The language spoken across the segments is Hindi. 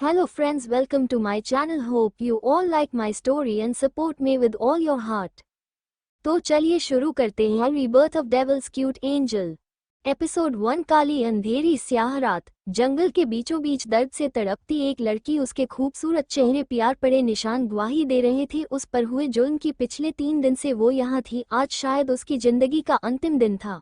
Hello friends, welcome to my channel. Hope you all like my story and support me with all your heart. तो चलिए शुरू करते हैं rebirth of devils cute angel. Episode 1। काली अंधेरी स्याह रात। जंगल के बीचों बीच दर्द से तड़पती एक लड़की, उसके खूबसूरत चेहरे प्यार पड़े निशान गवाही दे रहे थे उस पर हुए जुल्म की। पिछले 3 दिन से वो यहाँ थी, आज शायद उसकी जिंदगी का अंतिम दिन था।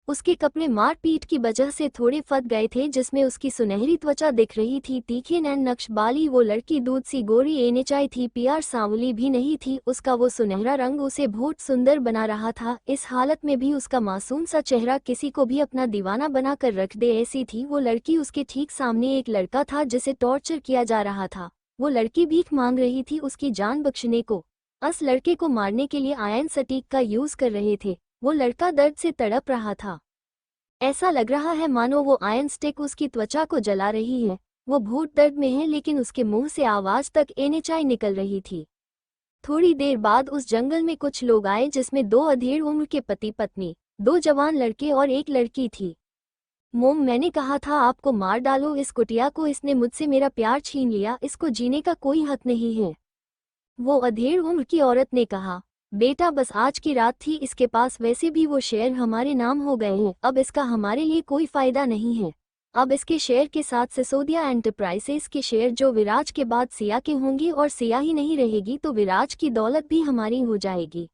उसके कपड़े मार पीट की वजह से थोड़े फट गए थे, जिसमें उसकी सुनहरी त्वचा दिख रही थी, तीखे नैन नक्श बाली। वो लड़की दूध सी गोरी एनेचाई थी, प्यार सांवली भी नहीं थी। उसका वो सुनहरा रंग उसे बहुत सुंदर बना रहा था। इस हालत में भी उसका मासूम सा चेहरा किसी को भी अपना दीवाना बनाकर रख दे, ऐसी थी वो लड़की। उसके ठीक सामने एक लड़का था जिसे टॉर्चर किया जा रहा था। वो लड़की भीख मांग रही थी उसकी जान बख्शने को। उस लड़के को मारने के लिए आयरन स्टिक का यूज कर रहे थे। वो लड़का दर्द से तड़प रहा था। ऐसा लग रहा है मानो वो आयरन स्टिक उसकी त्वचा को जला रही है। वो बहुत दर्द में है, लेकिन उसके मुंह से आवाज तक एनेचाई निकल रही थी। थोड़ी देर बाद उस जंगल में कुछ लोग आए, जिसमें 2 अधेड़ उम्र के पति पत्नी, 2 जवान लड़के और एक लड़की थी। मोम, मैंने कहा था आपको मार डालो इस कुटिया को, इसने मुझसे मेरा प्यार छीन लिया, इसको जीने का कोई हक नहीं है। वो अधेड़ उम्र की औरत ने कहा, बेटा बस आज की रात थी, इसके पास वैसे भी वो शेयर हमारे नाम हो गए हैं, अब इसका हमारे लिए कोई फायदा नहीं है। अब इसके शेयर के साथ सिसोदिया एंटरप्राइजेस के शेयर जो विराज के बाद सिया के होंगे, और सिया ही नहीं रहेगी तो विराज की दौलत भी हमारी हो जाएगी।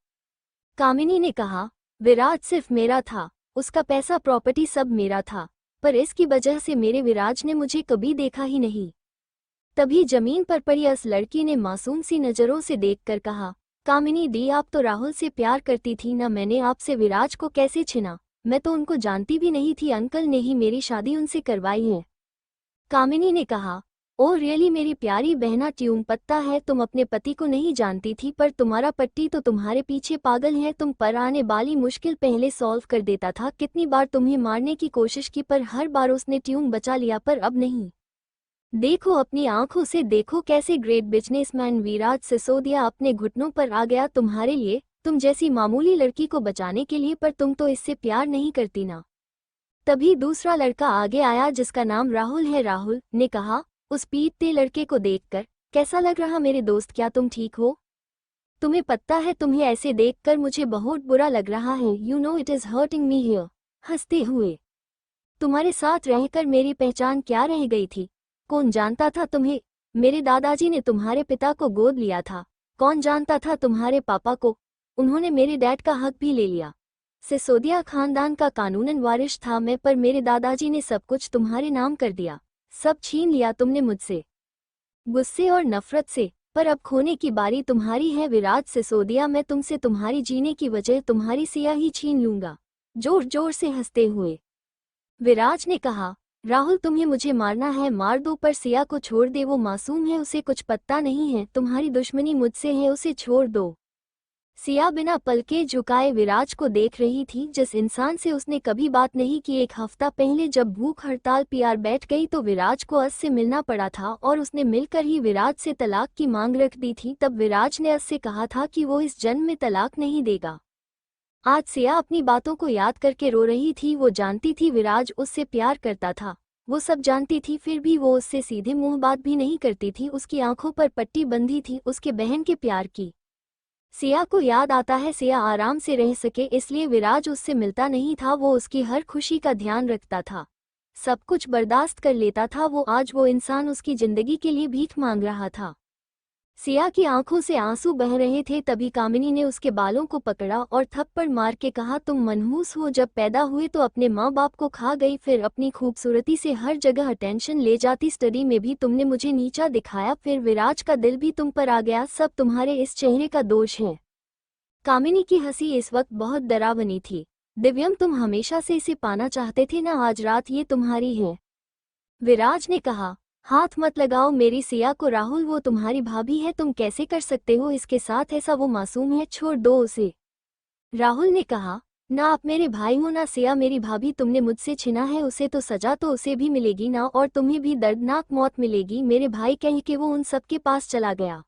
कामिनी ने कहा, विराज सिर्फ मेरा था, उसका पैसा प्रॉपर्टी सब मेरा था, पर इसकी वजह से मेरे विराज ने मुझे कभी देखा ही नहीं। तभी जमीन पर पड़ी उस लड़की ने मासूम सी नजरों से देखकर कहा, कामिनी दी, आप तो राहुल से प्यार करती थी ना, मैंने आपसे विराज को कैसे छिना? मैं तो उनको जानती भी नहीं थी, अंकल ने ही मेरी शादी उनसे करवाई है। कामिनी ने कहा, ओ रियली मेरी प्यारी बहना ट्यूम पत्ता है, तुम अपने पति को नहीं जानती थी, पर तुम्हारा पट्टी तो तुम्हारे पीछे पागल है। तुम पर आने वाली मुश्किल पहले सॉल्व कर देता था। कितनी बार तुम्हें मारने की कोशिश की, पर हर बार उसने ट्यूम बचा लिया, पर अब नहीं। देखो अपनी आंखों से देखो कैसे ग्रेट बिजनेसमैन विराज सिसोदिया अपने घुटनों पर आ गया तुम्हारे लिए, तुम जैसी मामूली लड़की को बचाने के लिए, पर तुम तो इससे प्यार नहीं करती ना। तभी दूसरा लड़का आगे आया जिसका नाम राहुल है। राहुल ने कहा, उस पीटते लड़के को देखकर, कैसा लग रहा मेरे दोस्त, क्या तुम ठीक हो? तुम्हें पता है तुम्हें ऐसे देखकर मुझे बहुत बुरा लग रहा है, you know it is hurting me here. हंसते हुए, तुम्हारे साथ रहकर मेरी पहचान क्या रह गई थी? कौन जानता था तुम्हें? मेरे दादाजी ने तुम्हारे पिता को गोद लिया था। कौन जानता था तुम्हारे पापा को? उन्होंने मेरे डैड का हक भी ले लिया। सिसोदिया खानदान का कानूनन वारिस था मैं, पर मेरे दादाजी ने सब कुछ तुम्हारे नाम कर दिया। सब छीन लिया तुमने मुझसे, गुस्से और नफरत से। पर अब खोने की बारी तुम्हारी है विराज सिसोदिया, मैं तुमसे तुम्हारी जीने की वजह, तुम्हारी सिया ही छीन लूंगा। जोर जोर से हंसते हुए विराज ने कहा, राहुल तुम्हें मुझे मारना है मार दो, पर सिया को छोड़ दे, वो मासूम है, उसे कुछ पता नहीं है। तुम्हारी दुश्मनी मुझसे है, उसे छोड़ दो। सिया बिना पलके झुकाए विराज को देख रही थी, जिस इंसान से उसने कभी बात नहीं की। 1 हफ्ता पहले जब भूख हड़ताल पीआर बैठ गई तो विराज को अस से मिलना पड़ा था, और उसने मिलकर ही विराज से तलाक की मांग रख दी थी। तब विराज ने अस से कहा था कि वो इस जन्म में तलाक नहीं देगा। आज सिया अपनी बातों को याद करके रो रही थी। वो जानती थी विराज उससे प्यार करता था, वो सब जानती थी, फिर भी वो उससे सीधे मुंह बात भी नहीं करती थी। उसकी आंखों पर पट्टी बंधी थी उसके बहन के प्यार की। सिया को याद आता है सिया आराम से रह सके, इसलिए विराज उससे मिलता नहीं था। वो उसकी हर खुशी का ध्यान रखता था, सब कुछ बर्दाश्त कर लेता था। आज वो इंसान उसकी जिंदगी के लिए भीख मांग रहा था। सिया की आंखों से आंसू बह रहे थे। तभी कामिनी ने उसके बालों को पकड़ा और थप्पड़ मार के कहा, तुम मनहूस हो। जब पैदा हुए तो अपने माँ बाप को खा गई, फिर अपनी खूबसूरती से हर जगह अटेंशन ले जाती, स्टडी में भी तुमने मुझे नीचा दिखाया, फिर विराज का दिल भी तुम पर आ गया। सब तुम्हारे इस चेहरे का दोष है। कामिनी की हंसी इस वक्त बहुत डरावनी थी। दिव्यम, तुम हमेशा से इसे पाना चाहते थे ना, आज रात ये तुम्हारी है। विराज ने कहा, हाथ मत लगाओ मेरी सिया को राहुल, वो तुम्हारी भाभी है, तुम कैसे कर सकते हो इसके साथ ऐसा? वो मासूम है, छोड़ दो उसे। राहुल ने कहा, ना आप मेरे भाई हो ना सिया मेरी भाभी, तुमने मुझसे छिना है उसे, तो सजा तो उसे भी मिलेगी ना, और तुम्हें भी दर्दनाक मौत मिलेगी। मेरे भाई कह के वो उन सबके पास चला गया।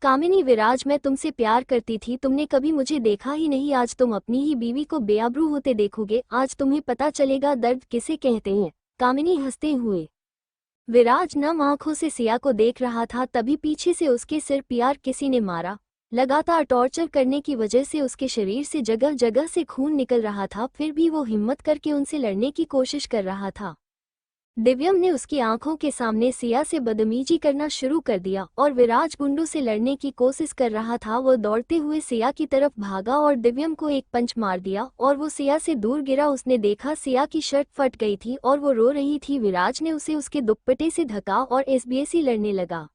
कामिनी, विराज मैं तुमसे प्यार करती थी, तुमने कभी मुझे देखा ही नहीं, आज तुम अपनी ही बीवी को बेआबरू होते देखोगे, आज तुम्हें पता चलेगा दर्द किसे कहते हैं। कामिनी हंसते हुए विराज नम आंखों से सिया को देख रहा था, तभी पीछे से उसके सिर पर किसी ने मारा। लगातार टॉर्चर करने की वजह से उसके शरीर से जगह जगह से खून निकल रहा था, फिर भी वो हिम्मत करके उनसे लड़ने की कोशिश कर रहा था। दिव्यम ने उसकी आंखों के सामने सिया से बदतमीजी करना शुरू कर दिया और विराज गुंडों से लड़ने की कोशिश कर रहा था। वो दौड़ते हुए सिया की तरफ भागा और दिव्यम को एक पंच मार दिया और वो सिया से दूर गिरा। उसने देखा सिया की शर्ट फट गई थी और वो रो रही थी। विराज ने उसे उसके दुपट्टे से ढका और एसबीएसी लड़ने लगा।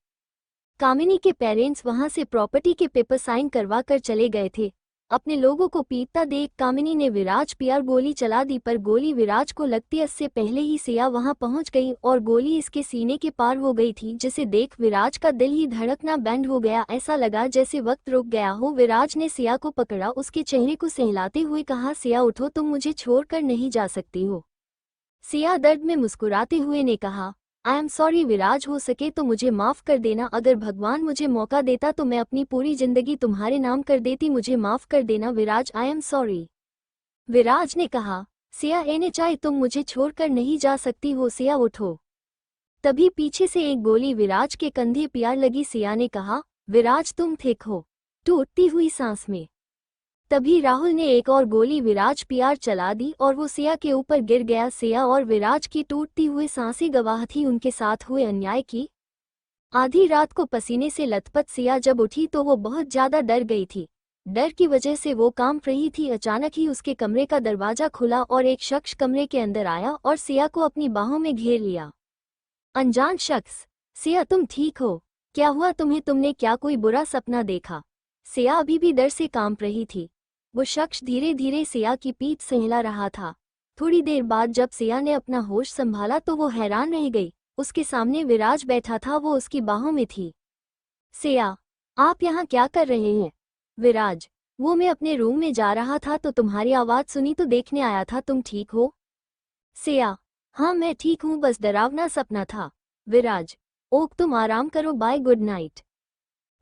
कामिनी के पेरेंट्स वहां से प्रॉपर्टी के पेपर साइन करवा कर चले गए थे। अपने लोगों को पीटता देख कामिनी ने विराज पर गोली चला दी, पर गोली विराज को लगती इससे पहले ही सिया वहां पहुंच गई और गोली इसके सीने के पार हो गई थी, जिसे देख विराज का दिल ही धड़कना बंद हो गया। ऐसा लगा जैसे वक्त रुक गया हो। विराज ने सिया को पकड़ा, उसके चेहरे को सहलाते हुए कहा, सिया उठो, तुम मुझे छोड़कर नहीं जा सकती हो। सिया दर्द में मुस्कुराते हुए ने कहा, आई एम सॉरी विराज, हो सके तो मुझे माफ कर देना। अगर भगवान मुझे मौका देता तो मैं अपनी पूरी जिंदगी तुम्हारे नाम कर देती। मुझे माफ कर देना विराज, आई एम सॉरी। विराज ने कहा, सिया एने चाहे तुम मुझे छोड़कर नहीं जा सकती हो, सिया उठो। तभी पीछे से एक गोली विराज के कंधे पर लगी। सिया ने कहा, विराज तुम ठीक हो? टूटती हुई सांस में तभी राहुल ने एक और गोली विराज पर चला दी और वो सिया के ऊपर गिर गया। सिया और विराज की टूटती हुई सांसें गवाह थी उनके साथ हुए अन्याय की। आधी रात को पसीने से लथपथ सिया जब उठी तो वो बहुत ज्यादा डर गई थी। डर की वजह से वो कांप रही थी। अचानक ही उसके कमरे का दरवाजा खुला और एक शख्स कमरे के अंदर आया और सिया को अपनी बाहों में घेर लिया। अनजान शख्स, सिया तुम ठीक हो? क्या हुआ तुम्हें? तुमने क्या कोई बुरा सपना देखा? सिया अभी भी डर से कांप रही थी। वो शख्स धीरे धीरे सिया की पीठ सहला रहा था। थोड़ी देर बाद जब सिया ने अपना होश संभाला तो वो हैरान रह गई। उसके सामने विराज बैठा था, वो उसकी बाहों में थी। सिया, आप यहाँ क्या कर रहे हैं? विराज, वो मैं अपने रूम में जा रहा था तो तुम्हारी आवाज सुनी तो देखने आया था। तुम ठीक हो? सिया, हाँ मैं ठीक हूँ, बस डरावना सपना था। विराज, ओक तुम आराम करो, बाय, गुड नाइट।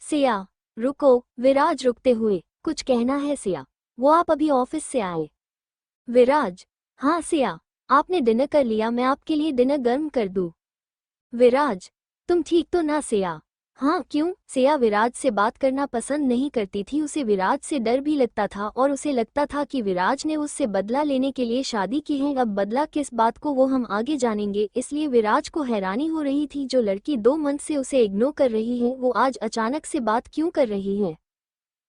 सिया, रुको। विराज रुकते हुए, कुछ कहना है सिया? वो आप अभी ऑफिस से आए? विराज, हाँ सिया, आपने डिनर कर लिया? मैं आपके लिए डिनर गर्म कर दूँ? विराज, तुम ठीक तो ना सिया? हाँ क्यों? सिया विराज से बात करना पसंद नहीं करती थी। उसे विराज से डर भी लगता था और उसे लगता था कि विराज ने उससे बदला लेने के लिए शादी की है। अब बदला किस बात को वो हम आगे जानेंगे। इसलिए विराज को हैरानी हो रही थी, जो लड़की 2 मंथ से उसे इग्नोर कर रही है वो आज अचानक से बात क्यों कर रही है।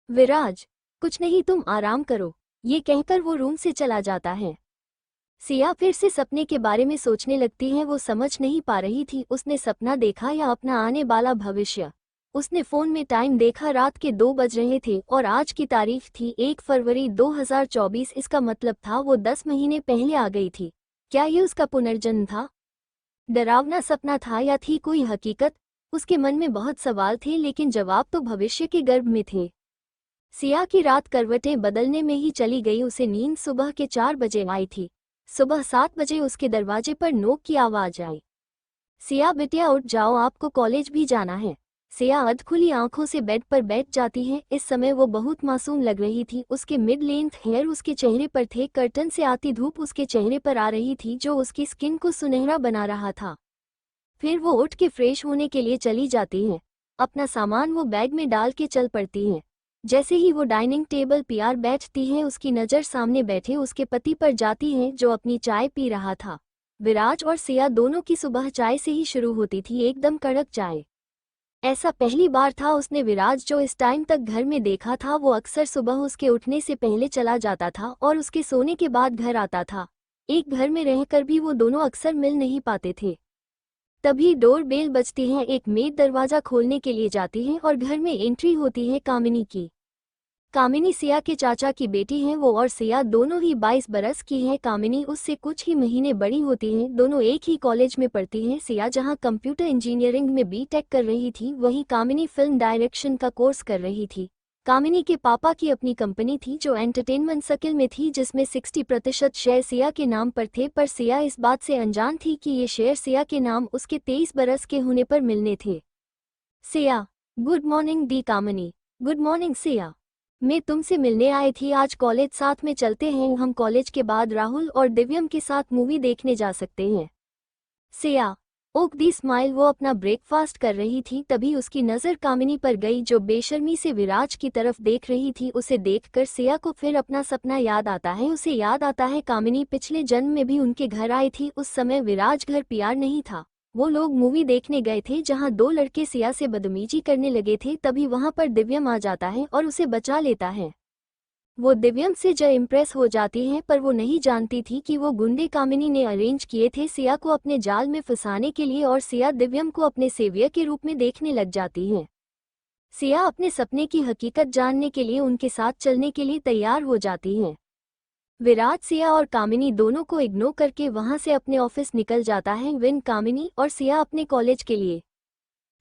विराज, कुछ नहीं, तुम आराम करो, ये कहकर वो रूम से चला जाता है। सिया फिर से सपने के बारे में सोचने लगती है। वो समझ नहीं पा रही थी उसने सपना देखा या अपना आने वाला भविष्य। उसने फोन में टाइम देखा, रात के 2 बज रहे थे और आज की तारीख थी 1 फरवरी 2024। इसका मतलब था वो 10 महीने पहले आ गई थी। क्या ये उसका पुनर्जन्म था? डरावना सपना था या थी कोई हकीकत? उसके मन में बहुत सवाल थे, लेकिन जवाब तो भविष्य के गर्भ में थे। सिया की रात करवटें बदलने में ही चली गई। उसे नींद सुबह के 4 बजे आई थी। सुबह 7 बजे उसके दरवाजे पर नोक की आवाज आई। सिया बिटिया उठ जाओ, आपको कॉलेज भी जाना है। सिया अधखुली आंखों से बेड पर बैठ जाती है। इस समय वो बहुत मासूम लग रही थी। उसके मिड लेंथ हेयर उसके चेहरे पर थे। कर्टन से आती धूप उसके चेहरे पर आ रही थी, जो उसकी स्किन को सुनहरा बना रहा था। फिर वो उठ के फ्रेश होने के लिए चली जाती है। अपना सामान वो बैग में डाल के चल पड़ती है। जैसे ही वो डाइनिंग टेबल पर बैठती है, उसकी नज़र सामने बैठे उसके पति पर जाती है, जो अपनी चाय पी रहा था। विराज और सिया दोनों की सुबह चाय से ही शुरू होती थी, एकदम कड़क चाय। ऐसा पहली बार था उसने विराज जो इस टाइम तक घर में देखा था। वो अक्सर सुबह उसके उठने से पहले चला जाता था और उसके सोने के बाद घर आता था। एक घर में रहकर भी वो दोनों अक्सर मिल नहीं पाते थे। तभी डोर बेल बजती है। एक मेड दरवाजा खोलने के लिए जाती है और घर में एंट्री होती है कामिनी की। कामिनी सिया के चाचा की बेटी है। वो और सिया दोनों ही 22 बरस की है। कामिनी उससे कुछ ही महीने बड़ी होती है। दोनों एक ही कॉलेज में पढ़ती हैं। सिया जहां कंप्यूटर इंजीनियरिंग में बीटेक कर रही थी, वहीं कामिनी फिल्म डायरेक्शन का कोर्स कर रही थी। कामिनी के पापा की अपनी कंपनी थी जो एंटरटेनमेंट सर्किल में थी, जिसमें 60% शेयर सिया के नाम पर थे। पर सिया इस बात से अनजान थी कि ये शेयर सिया के नाम उसके 23 बरस के होने पर मिलने थे। सिया, गुड मॉर्निंग दी। कामिनी, गुड मॉर्निंग सिया, मैं तुमसे मिलने आई थी। आज कॉलेज साथ में चलते हैं? हम कॉलेज के बाद राहुल और दिव्यम के साथ मूवी देखने जा सकते हैं। सिया, ओक दी स्माइल। वो अपना ब्रेकफास्ट कर रही थी, तभी उसकी नज़र कामिनी पर गई जो बेशर्मी से विराज की तरफ देख रही थी। उसे देखकर सिया को फिर अपना सपना याद आता है। उसे याद आता है कामिनी पिछले जन्म में भी उनके घर आई थी। उस समय विराज घर पीआर नहीं था। वो लोग मूवी देखने गए थे जहां दो लड़के सिया से बदतमीजी करने लगे थे। तभी वहां पर दिव्यम आ जाता है और उसे बचा लेता है। वो दिव्यम से इम्प्रेस हो जाती है, पर वो नहीं जानती थी कि वो गुंडे कामिनी ने अरेंज किए थे सिया को अपने जाल में फंसाने के लिए, और सिया दिव्यम को अपने सेवियर के रूप में देखने लग जाती है। सिया अपने सपने की हकीकत जानने के लिए उनके साथ चलने के लिए तैयार हो जाती है। विराज सिया और कामिनी दोनों को इग्नोर करके वहां से अपने ऑफिस निकल जाता है। विन कामिनी और सिया अपने कॉलेज के लिए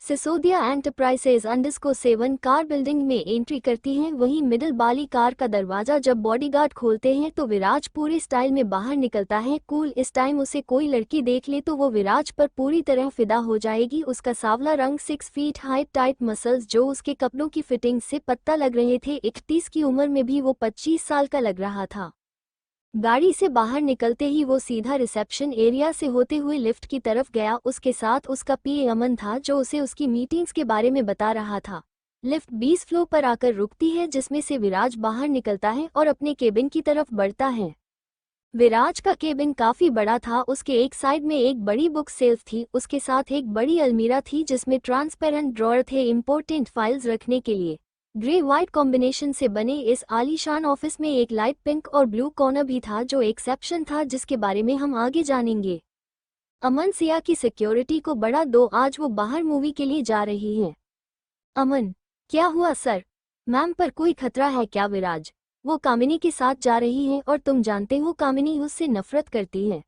सिसोदिया एंटरप्राइजेज _7 कार बिल्डिंग में एंट्री करती हैं। वहीं मिडिल वाली कार का दरवाजा जब बॉडीगार्ड खोलते हैं तो विराज पूरे स्टाइल में बाहर निकलता है, कूल। इस टाइम उसे कोई लड़की देख ले तो वो विराज पर पूरी तरह फिदा हो जाएगी। उसका सांवला रंग, 6 फीट हाइट, टाइट मसल्स जो उसके कपड़ों की फिटिंग से पत्ता लग रहे थे। 31 की उम्र में भी वो 25 साल का लग रहा था। गाड़ी से बाहर निकलते ही वो सीधा रिसेप्शन एरिया से होते हुए लिफ्ट की तरफ गया। उसके साथ उसका पीए अमन था जो उसे उसकी मीटिंग्स के बारे में बता रहा था। लिफ्ट 20 फ्लोर पर आकर रुकती है जिसमें से विराज बाहर निकलता है और अपने केबिन की तरफ बढ़ता है। विराज का केबिन काफी बड़ा था। उसके एक साइड में एक बड़ी बुक सेल्फ थी, उसके साथ एक बड़ी अलमीरा थी जिसमें ट्रांसपेरेंट ड्रॉअर थे इंपॉर्टेंट फाइल्स रखने के लिए। ग्रे व्हाइट कॉम्बिनेशन से बने इस आलीशान ऑफिस में एक लाइट पिंक और ब्लू कॉर्नर भी था जो एक्सेप्शन था, जिसके बारे में हम आगे जानेंगे। अमन सिया की सिक्योरिटी को बढ़ा दो, आज वो बाहर मूवी के लिए जा रही है। अमन, क्या हुआ सर? मैम, पर कोई खतरा है क्या? विराज, वो कामिनी के साथ जा रही है और तुम जानते हो कामिनी उससे नफरत करती है।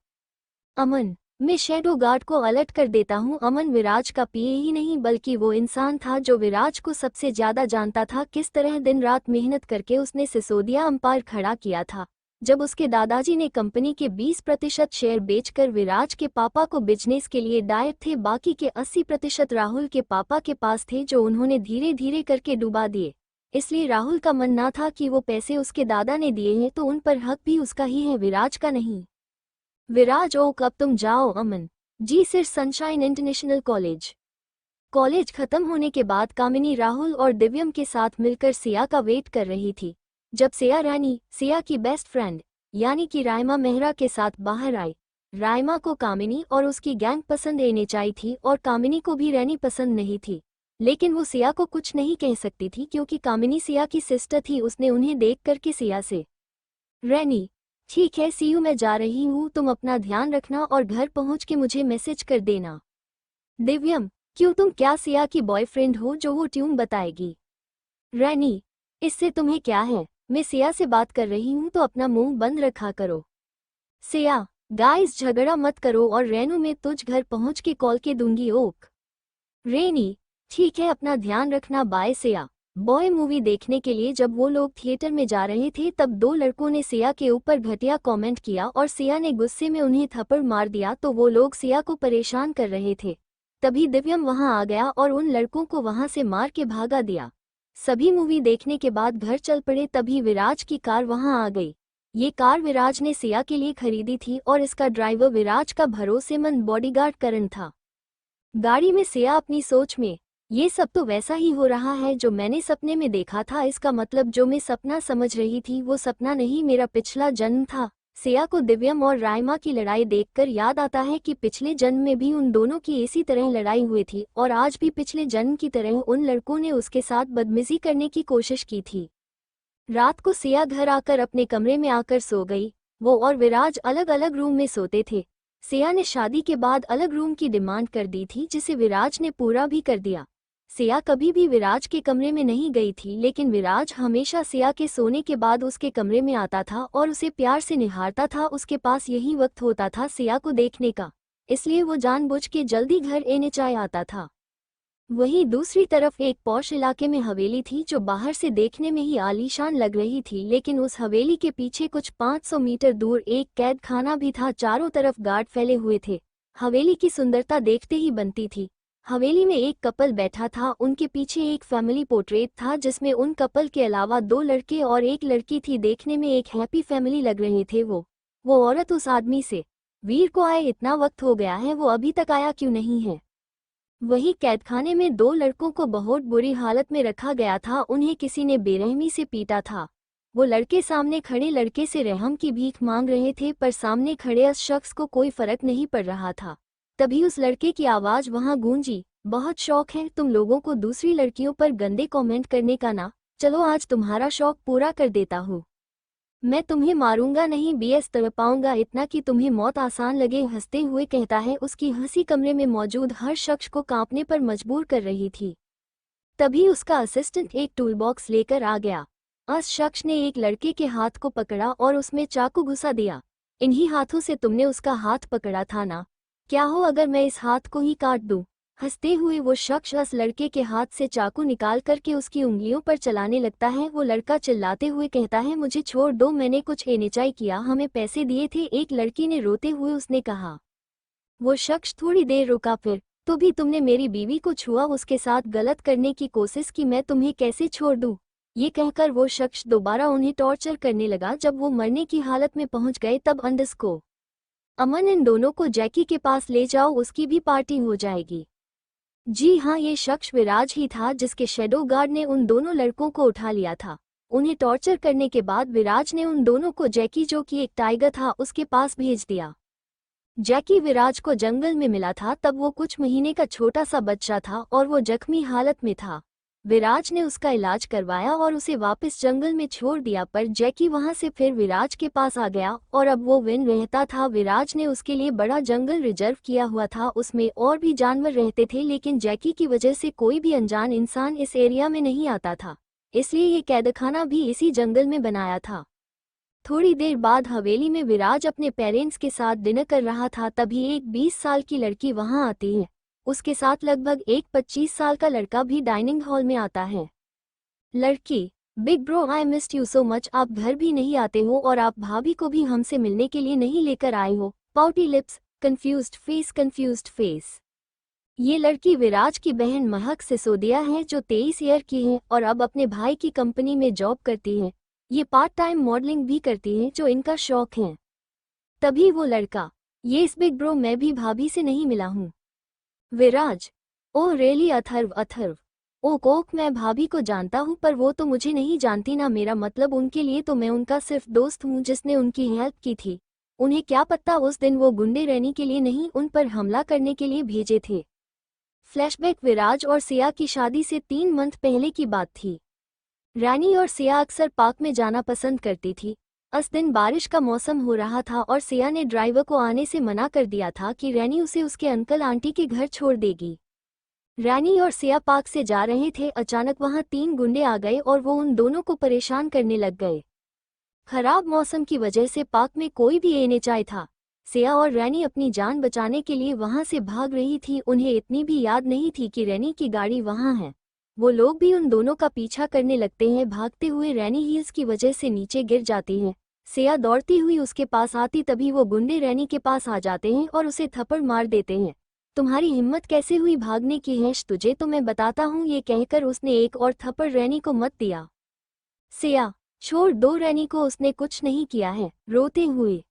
अमन, मैं शैडो गार्ड को अलर्ट कर देता हूँ। अमन विराज का पीए ही नहीं बल्कि वो इंसान था जो विराज को सबसे ज्यादा जानता था। किस तरह दिन रात मेहनत करके उसने सिसोदिया अंपायर खड़ा किया था। जब उसके दादाजी ने कंपनी के 20% शेयर बेचकर विराज के पापा को बिजनेस के लिए डायर थे, बाकी के 80% राहुल के पापा के पास थे जो उन्होंने धीरे धीरे करके डुबा दिए। इसलिए राहुल का मन ना था कि वो पैसे उसके दादा ने दिए हैं तो उन पर हक भी उसका ही है, विराज का नहीं। विराज, ओक अब तुम जाओ। अमन, जी सिर। Sunshine international college. कॉलेज खत्म होने के बाद कामिनी राहुल और दिव्यम के साथ मिलकर सिया का वेट कर रही थी। जब सिया रानी, सिया की बेस्ट फ्रेंड यानी कि राइमा मेहरा के साथ बाहर आई। राइमा को कामिनी और उसकी गैंग पसंद आने चाहिए थी और कामिनी को भी रैनी पसंद नहीं थी, लेकिन वो सिया को कुछ नहीं कह सकती थी क्योंकि कामिनी सिया की सिस्टर थी। उसने उन्हें देख करके सिया से, रैनी, ठीक है सी यू, मैं जा रही हूँ, तुम अपना ध्यान रखना और घर पहुँच के मुझे मैसेज कर देना। दिव्यम, क्यों, तुम क्या सिया की बॉयफ्रेंड हो जो वो ट्यून बताएगी? रैनी, इससे तुम्हें क्या है? मैं सिया से बात कर रही हूँ तो अपना मुंह बंद रखा करो। सिया, गाइस झगड़ा मत करो और रैनू मैं तुझ घर पहुँच के कॉल के दूंगी। ओक। रेनी, ठीक है, अपना ध्यान रखना, बाय। सिया बॉय मूवी देखने के लिए जब वो लोग थिएटर में जा रहे थे तब दो लड़कों ने सिया के ऊपर घटिया कमेंट किया और सिया ने गुस्से में उन्हें थप्पड़ मार दिया तो वो लोग सिया को परेशान कर रहे थे। तभी दिव्यम वहां आ गया और उन लड़कों को वहां से मार के भागा दिया। सभी मूवी देखने के बाद घर चल पड़े। तभी विराज की कार वहां आ गई। ये कार विराज ने सिया के लिए खरीदी थी और इसका ड्राइवर विराज का भरोसेमंद बॉडीगार्ड करण था। गाड़ी में सिया अपनी सोच में, ये सब तो वैसा ही हो रहा है जो मैंने सपने में देखा था। इसका मतलब जो मैं सपना समझ रही थी वो सपना नहीं, मेरा पिछला जन्म था। सिया को दिव्यम और राइमा की लड़ाई देखकर याद आता है कि पिछले जन्म में भी उन दोनों की इसी तरह लड़ाई हुई थी और आज भी पिछले जन्म की तरह उन लड़कों ने उसके साथ बदतमीजी करने की कोशिश की थी। रात को सिया घर आकर अपने कमरे में आकर सो गई। वो और विराज अलग अलग रूम में सोते थे। सिया ने शादी के बाद अलग रूम की डिमांड कर दी थी जिसे विराज ने पूरा भी कर दिया। सिया कभी भी विराज के कमरे में नहीं गई थी, लेकिन विराज हमेशा सिया के सोने के बाद उसके कमरे में आता था और उसे प्यार से निहारता था। उसके पास यही वक्त होता था सिया को देखने का, इसलिए वो जानबूझ के जल्दी घर एने चाहे आता था। वहीं दूसरी तरफ एक पॉश इलाके में हवेली थी जो बाहर से देखने में ही आलीशान लग रही थी, लेकिन उस हवेली के पीछे कुछ 500 मीटर दूर एक कैद खाना भी था। चारों तरफ गार्ड फैले हुए थे। हवेली की सुंदरता देखते ही बनती थी। हवेली में एक कपल बैठा था, उनके पीछे एक फैमिली पोर्ट्रेट था जिसमें उन कपल के अलावा 2 लड़के और एक लड़की थी। देखने में एक हैप्पी फैमिली लग रहे थे। वो औरत उस आदमी से, वीर को आए इतना वक्त हो गया है, वो अभी तक आया क्यों नहीं है? वही कैदखाने में 2 लड़कों को बहुत बुरी हालत में रखा गया था, उन्हें किसी ने बेरहमी से पीटा था। वो लड़के सामने खड़े लड़के से रहम की भीख मांग रहे थे, पर सामने खड़े उस शख्स को कोई फर्क नहीं पड़ रहा था। तभी उस लड़के की आवाज वहां गूंजी, बहुत शौक है तुम लोगों को दूसरी लड़कियों पर गंदे कमेंट करने का ना, चलो आज तुम्हारा शौक पूरा कर देता हूँ। मैं तुम्हें मारूंगा नहीं, बीएस तड़पाऊंगा इतना कि तुम्हें मौत आसान लगे, हंसते हुए कहता है। उसकी हंसी कमरे में मौजूद हर शख्स को कांपने पर मजबूर कर रही थी। तभी उसका असिस्टेंट एक टूलबॉक्स लेकर आ गया। उस शख्स ने एक लड़के के हाथ को पकड़ा और उसमें चाकू घुसा दिया। इन्हीं हाथों से तुमने उसका हाथ पकड़ा था ना? क्या हो अगर मैं इस हाथ को ही काट दूं? हंसते हुए वो शख्स उस लड़के के हाथ से चाकू निकाल करके उसकी उंगलियों पर चलाने लगता है। वो लड़का चिल्लाते हुए कहता है, मुझे छोड़ दो, मैंने कुछ एनेचाई किया, हमें पैसे दिए थे। एक लड़की ने रोते हुए उसने कहा। वो शख्स थोड़ी देर रुका, फिर तो भी तुमने मेरी बीवी को छुआ, उसके साथ गलत करने की कोशिश की, मैं तुम्हें कैसे छोड़ दूं? ये कहकर वो शख्स दोबारा उन्हें टॉर्चर करने लगा। जब वो मरने की हालत में पहुंच गए तब अंडस को अमन, इन दोनों को जैकी के पास ले जाओ, उसकी भी पार्टी हो जाएगी। जी हाँ, ये शख्स विराज ही था जिसके शैडो गार्ड ने उन दोनों लड़कों को उठा लिया था। उन्हें टॉर्चर करने के बाद विराज ने उन दोनों को जैकी, जो कि एक टाइगर था, उसके पास भेज दिया। जैकी विराज को जंगल में मिला था, तब वो कुछ महीने का छोटा सा बच्चा था और वो जख्मी हालत में था। विराज ने उसका इलाज करवाया और उसे वापस जंगल में छोड़ दिया, पर जैकी वहां से फिर विराज के पास आ गया और अब वो विन रहता था। विराज ने उसके लिए बड़ा जंगल रिजर्व किया हुआ था, उसमें और भी जानवर रहते थे, लेकिन जैकी की वजह से कोई भी अनजान इंसान इस एरिया में नहीं आता था, इसलिए ये कैदखाना भी इसी जंगल में बनाया था। थोड़ी देर बाद हवेली में विराज अपने पेरेंट्स के साथ डिनर कर रहा था, तभी एक 20 साल की लड़की वहां आती है। उसके साथ लगभग एक 25 साल का लड़का भी डाइनिंग हॉल में आता है। लड़की, big bro I missed you so much, आप घर भी नहीं आते हो और आप भाभी को भी हमसे मिलने के लिए नहीं लेकर आए हो। Pouty lips, confused face, confused face. ये लड़की विराज की बहन महक सिसोदिया है, जो 23 ईयर की है और अब अपने भाई की कंपनी में जॉब करती है। ये पार्ट टाइम मॉडलिंग भी करती है, जो इनका शौक है। तभी वो लड़का, ये इस बिग ब्रो, मैं भी भाभी से नहीं मिला हूँ। विराज, ओ रियली अथर्व, अथर्व, ओ कोक, मैं भाभी को जानता हूँ पर वो तो मुझे नहीं जानती ना, मेरा मतलब उनके लिए तो मैं उनका सिर्फ दोस्त हूँ जिसने उनकी हेल्प की थी। उन्हें क्या पता उस दिन वो गुंडे रहने के लिए नहीं, उन पर हमला करने के लिए भेजे थे। फ्लैशबैक, विराज और सिया की शादी से 3 मंथ पहले की बात थी। रैनी और सिया अक्सर पार्क में जाना पसंद करती थी। उस दिन बारिश का मौसम हो रहा था और सिया ने ड्राइवर को आने से मना कर दिया था कि रैनी उसे उसके अंकल आंटी के घर छोड़ देगी। रैनी और सिया पार्क से जा रहे थे, अचानक वहां 3 गुंडे आ गए और वो उन दोनों को परेशान करने लग गए। खराब मौसम की वजह से पार्क में कोई भी एनेचाई था। सिया और रैनी अपनी जान बचाने के लिए वहां से भाग रही थी। उन्हें इतनी भी याद नहीं थी कि रैनी की गाड़ी वहां है। वो लोग भी उन दोनों का पीछा करने लगते हैं। भागते हुए रैनी हील्स की वजह से नीचे गिर जाती है। सिया दौड़ती हुई उसके पास आती, तभी वो गुंडे रैनी के पास आ जाते हैं और उसे थप्पड़ मार देते हैं। तुम्हारी हिम्मत कैसे हुई भागने की, हैश तुझे तो मैं बताता हूँ, ये कहकर उसने एक और थप्पड़ रैनी को मत दिया। सिया, छोड़ दो रैनी को, उसने कुछ नहीं किया है, रोते हुए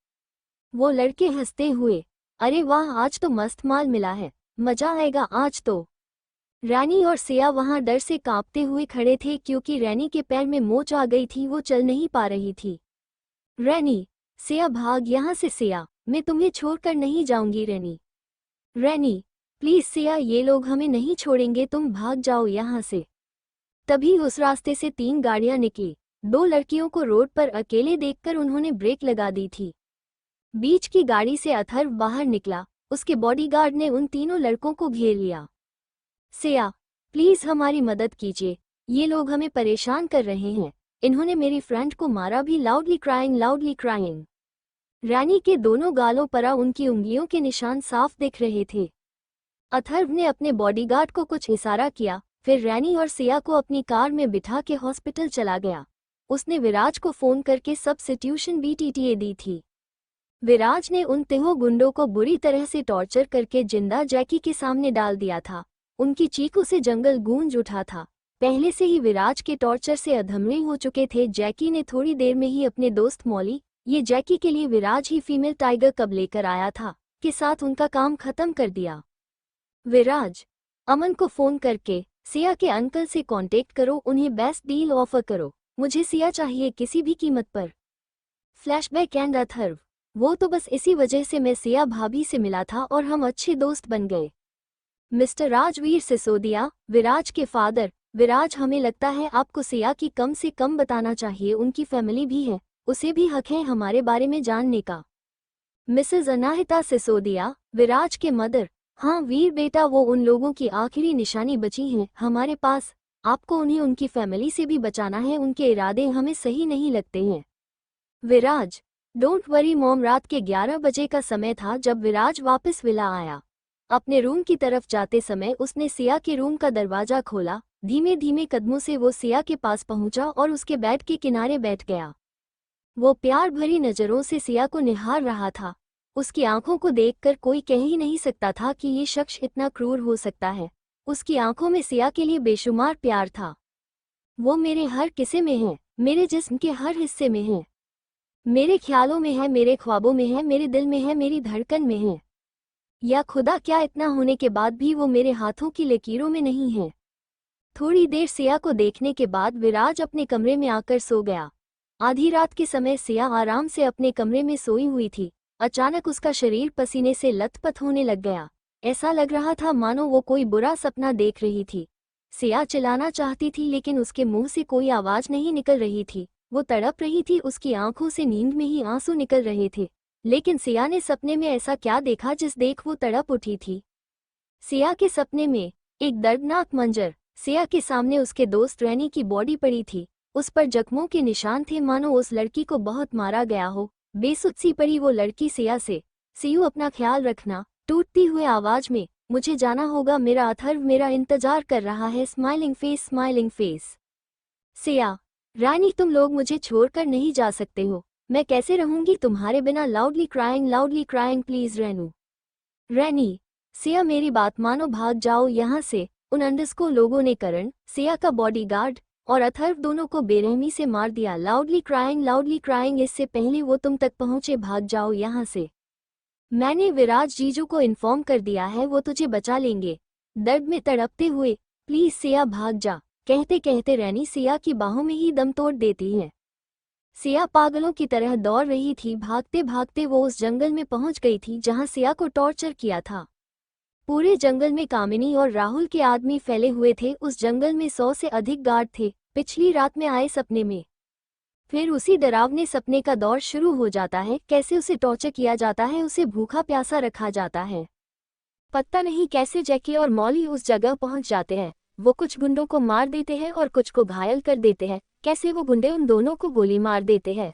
वो लड़के हंसते हुए, अरे वाह, आज तो मस्त माल मिला है, मजा आएगा आज तो। रैनी और सिया वहां डर से कांपते हुए खड़े थे क्योंकि रैनी के पैर में मोच आ गई थी, वो चल नहीं पा रही थी। रैनी, सिया भाग यहाँ से, सिया मैं तुम्हें छोड़कर नहीं जाऊंगी। रैनी, रैनी प्लीज सिया, ये लोग हमें नहीं छोड़ेंगे, तुम भाग जाओ यहाँ से। तभी उस रास्ते से 3 गाड़ियां निकली। 2 लड़कियों को रोड पर अकेले देखकर उन्होंने ब्रेक लगा दी थी। बीच की गाड़ी से अथर्व बाहर निकला, उसके बॉडीगार्ड ने उन तीनों लड़कों को घेर लिया। सिया, प्लीज हमारी मदद कीजिए, ये लोग हमें परेशान कर रहे हैं, इन्होंने मेरी फ्रेंड को मारा भी, लाउडली क्राइंग, लाउडली क्राइंग। रैनी के दोनों गालों पर उनकी उंगलियों के निशान साफ दिख रहे थे। अथर्व ने अपने बॉडीगार्ड को कुछ इशारा किया, फिर रैनी और सिया को अपनी कार में बिठा के हॉस्पिटल चला गया। उसने विराज को फोन करके सब्स्टिट्यूशन बीटीटीए दी थी। विराज ने उन तीनों गुंडों को बुरी तरह से टॉर्चर करके जिंदा जैकी के सामने डाल दिया था। उनकी चीखों से जंगल गूंज उठा था। पहले से ही विराज के टॉर्चर से अधमरे हो चुके थे। जैकी ने थोड़ी देर में ही अपने दोस्त मौली, ये जैकी के लिए विराज ही फीमेल टाइगर कब लेकर आया था, के साथ उनका काम खत्म कर दिया। विराज, अमन को फोन करके सिया के अंकल से कांटेक्ट करो, उन्हें बेस्ट डील ऑफर करो, मुझे सिया चाहिए किसी भी कीमत पर। फ्लैशबैक एंड अथर्व, वो तो बस इसी वजह से मैं सिया भाभी से मिला था और हम अच्छे दोस्त बन गए। मिस्टर राजवीर सिसोदिया, विराज के फादर, विराज हमें लगता है आपको सिया की कम से कम बताना चाहिए, उनकी फैमिली भी है, उसे भी हक है हमारे बारे में जानने का। मिसेज अनाहिता सिसोदिया, विराज के मदर, हाँ वीर बेटा, वो उन लोगों की आखिरी निशानी बची हैं हमारे पास, आपको उन्हें उनकी फैमिली से भी बचाना है, उनके इरादे हमें सही नहीं लगते हैं। विराज, डोंट वरी मॉम, रात के 11 बजे का समय था जब विराज वापस विला आया। अपने रूम की तरफ जाते समय उसने सिया के रूम का दरवाजा खोला, धीमे धीमे कदमों से वो सिया के पास पहुंचा और उसके बेड के किनारे बैठ गया। वो प्यार भरी नजरों से सिया को निहार रहा था। उसकी आंखों को देखकर कोई कह ही नहीं सकता था कि ये शख्स इतना क्रूर हो सकता है। उसकी आंखों में सिया के लिए बेशुमार प्यार था। वो मेरे हर किस्से में है, मेरे जिस्म के हर हिस्से में है, मेरे ख्यालों में है, मेरे ख्वाबों में है, मेरे दिल में है, मेरी धड़कन में है। या खुदा, क्या इतना होने के बाद भी वो मेरे हाथों की लकीरों में नहीं है। थोड़ी देर सिया को देखने के बाद विराज अपने कमरे में आकर सो गया। आधी रात के समय सिया आराम से अपने कमरे में सोई हुई थी। अचानक उसका शरीर पसीने से लथपथ होने लग गया। ऐसा लग रहा था मानो वो कोई बुरा सपना देख रही थी। सिया चिल्लाना चाहती थी लेकिन उसके मुंह से कोई आवाज नहीं निकल रही थी। वो तड़प रही थी, उसकी आंखों से नींद में ही आंसू निकल रहे थे। लेकिन सिया ने सपने में ऐसा क्या देखा जिस देख वो तड़प उठी थी। सिया के सपने में एक दर्दनाक मंजर, सिया के सामने उसके दोस्त रैनी की बॉडी पड़ी थी। उस पर जख्मों के निशान थे, मानो उस लड़की को बहुत मारा गया हो। बेसुध सी पड़ी वो लड़की सिया से, सियू अपना ख्याल रखना, टूटती हुए आवाज में, मुझे जाना होगा, मेरा अथर्व मेरा इंतजार कर रहा है, smiling face smiling face. Siya, Rani तुम लोग मुझे छोड़कर नहीं जा सकते हो, मैं कैसे रहूंगी तुम्हारे बिना, लाउडली क्राइंग प्लीज रेनू। रैनी, सिया मेरी बात मानो, भाग जाओ यहाँ से। उन अंडस्को लोगों ने करण, सिया का बॉडीगार्ड और अथर्व दोनों को बेरहमी से मार दिया। लाउडली क्राइंग, इससे पहले वो तुम तक पहुंचे, भाग जाओ यहाँ से। मैंने विराज जीजू को इन्फॉर्म कर दिया है, वो तुझे बचा लेंगे। दर्द में तड़पते हुए, प्लीज सिया भाग जा, कहते कहते रैनी सिया की बाहों में ही दम तोड़ देती है। सिया पागलों की तरह दौड़ रही थी। भागते भागते वो उस जंगल में पहुंच गई थी जहां सिया को टॉर्चर किया था। पूरे जंगल में कामिनी और राहुल के आदमी फैले हुए थे। उस जंगल में 100 से अधिक गार्ड थे। पिछली रात में आए सपने में फिर उसी डरावने सपने का दौर शुरू हो जाता है। कैसे उसे टॉर्चर किया जाता है, उसे भूखा प्यासा रखा जाता है। पता नहीं कैसे जैकी और मॉली उस जगह पहुंच जाते हैं। वो कुछ गुंडों को मार देते हैं और कुछ को घायल कर देते हैं। कैसे वो गुंडे उन दोनों को गोली मार देते हैं।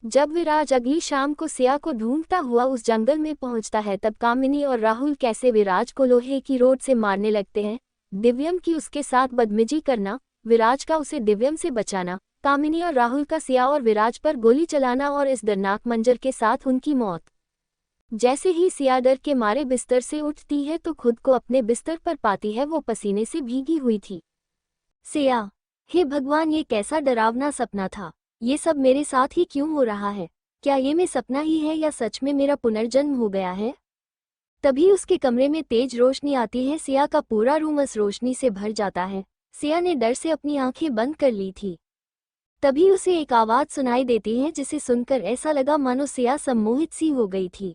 जब विराज अगली शाम को सिया को ढूंढता हुआ उस जंगल में पहुंचता है, तब कामिनी और राहुल कैसे विराज को लोहे की रोड से मारने लगते हैं। दिव्यम की उसके साथ बदतमीजी करना, विराज का उसे दिव्यम से बचाना, कामिनी और राहुल का सिया और विराज पर गोली चलाना और इस दर्दनाक मंजर के साथ उनकी मौत। जैसे ही सिया डर के मारे बिस्तर से उठती है तो खुद को अपने बिस्तर पर पाती है। वो पसीने से भीगी हुई थी। सिया, हे भगवान, ये कैसा डरावना सपना था। ये सब मेरे साथ ही क्यों हो रहा है। क्या ये मैं सपना ही है या सच में मेरा पुनर्जन्म हो गया है। तभी उसके कमरे में तेज रोशनी आती है। सिया का पूरा रूम उस रोशनी से भर जाता है। सिया ने डर से अपनी आंखें बंद कर ली थी। तभी उसे एक आवाज सुनाई देती है जिसे सुनकर ऐसा लगा मानो सिया सम्मोहित सी हो गई थी।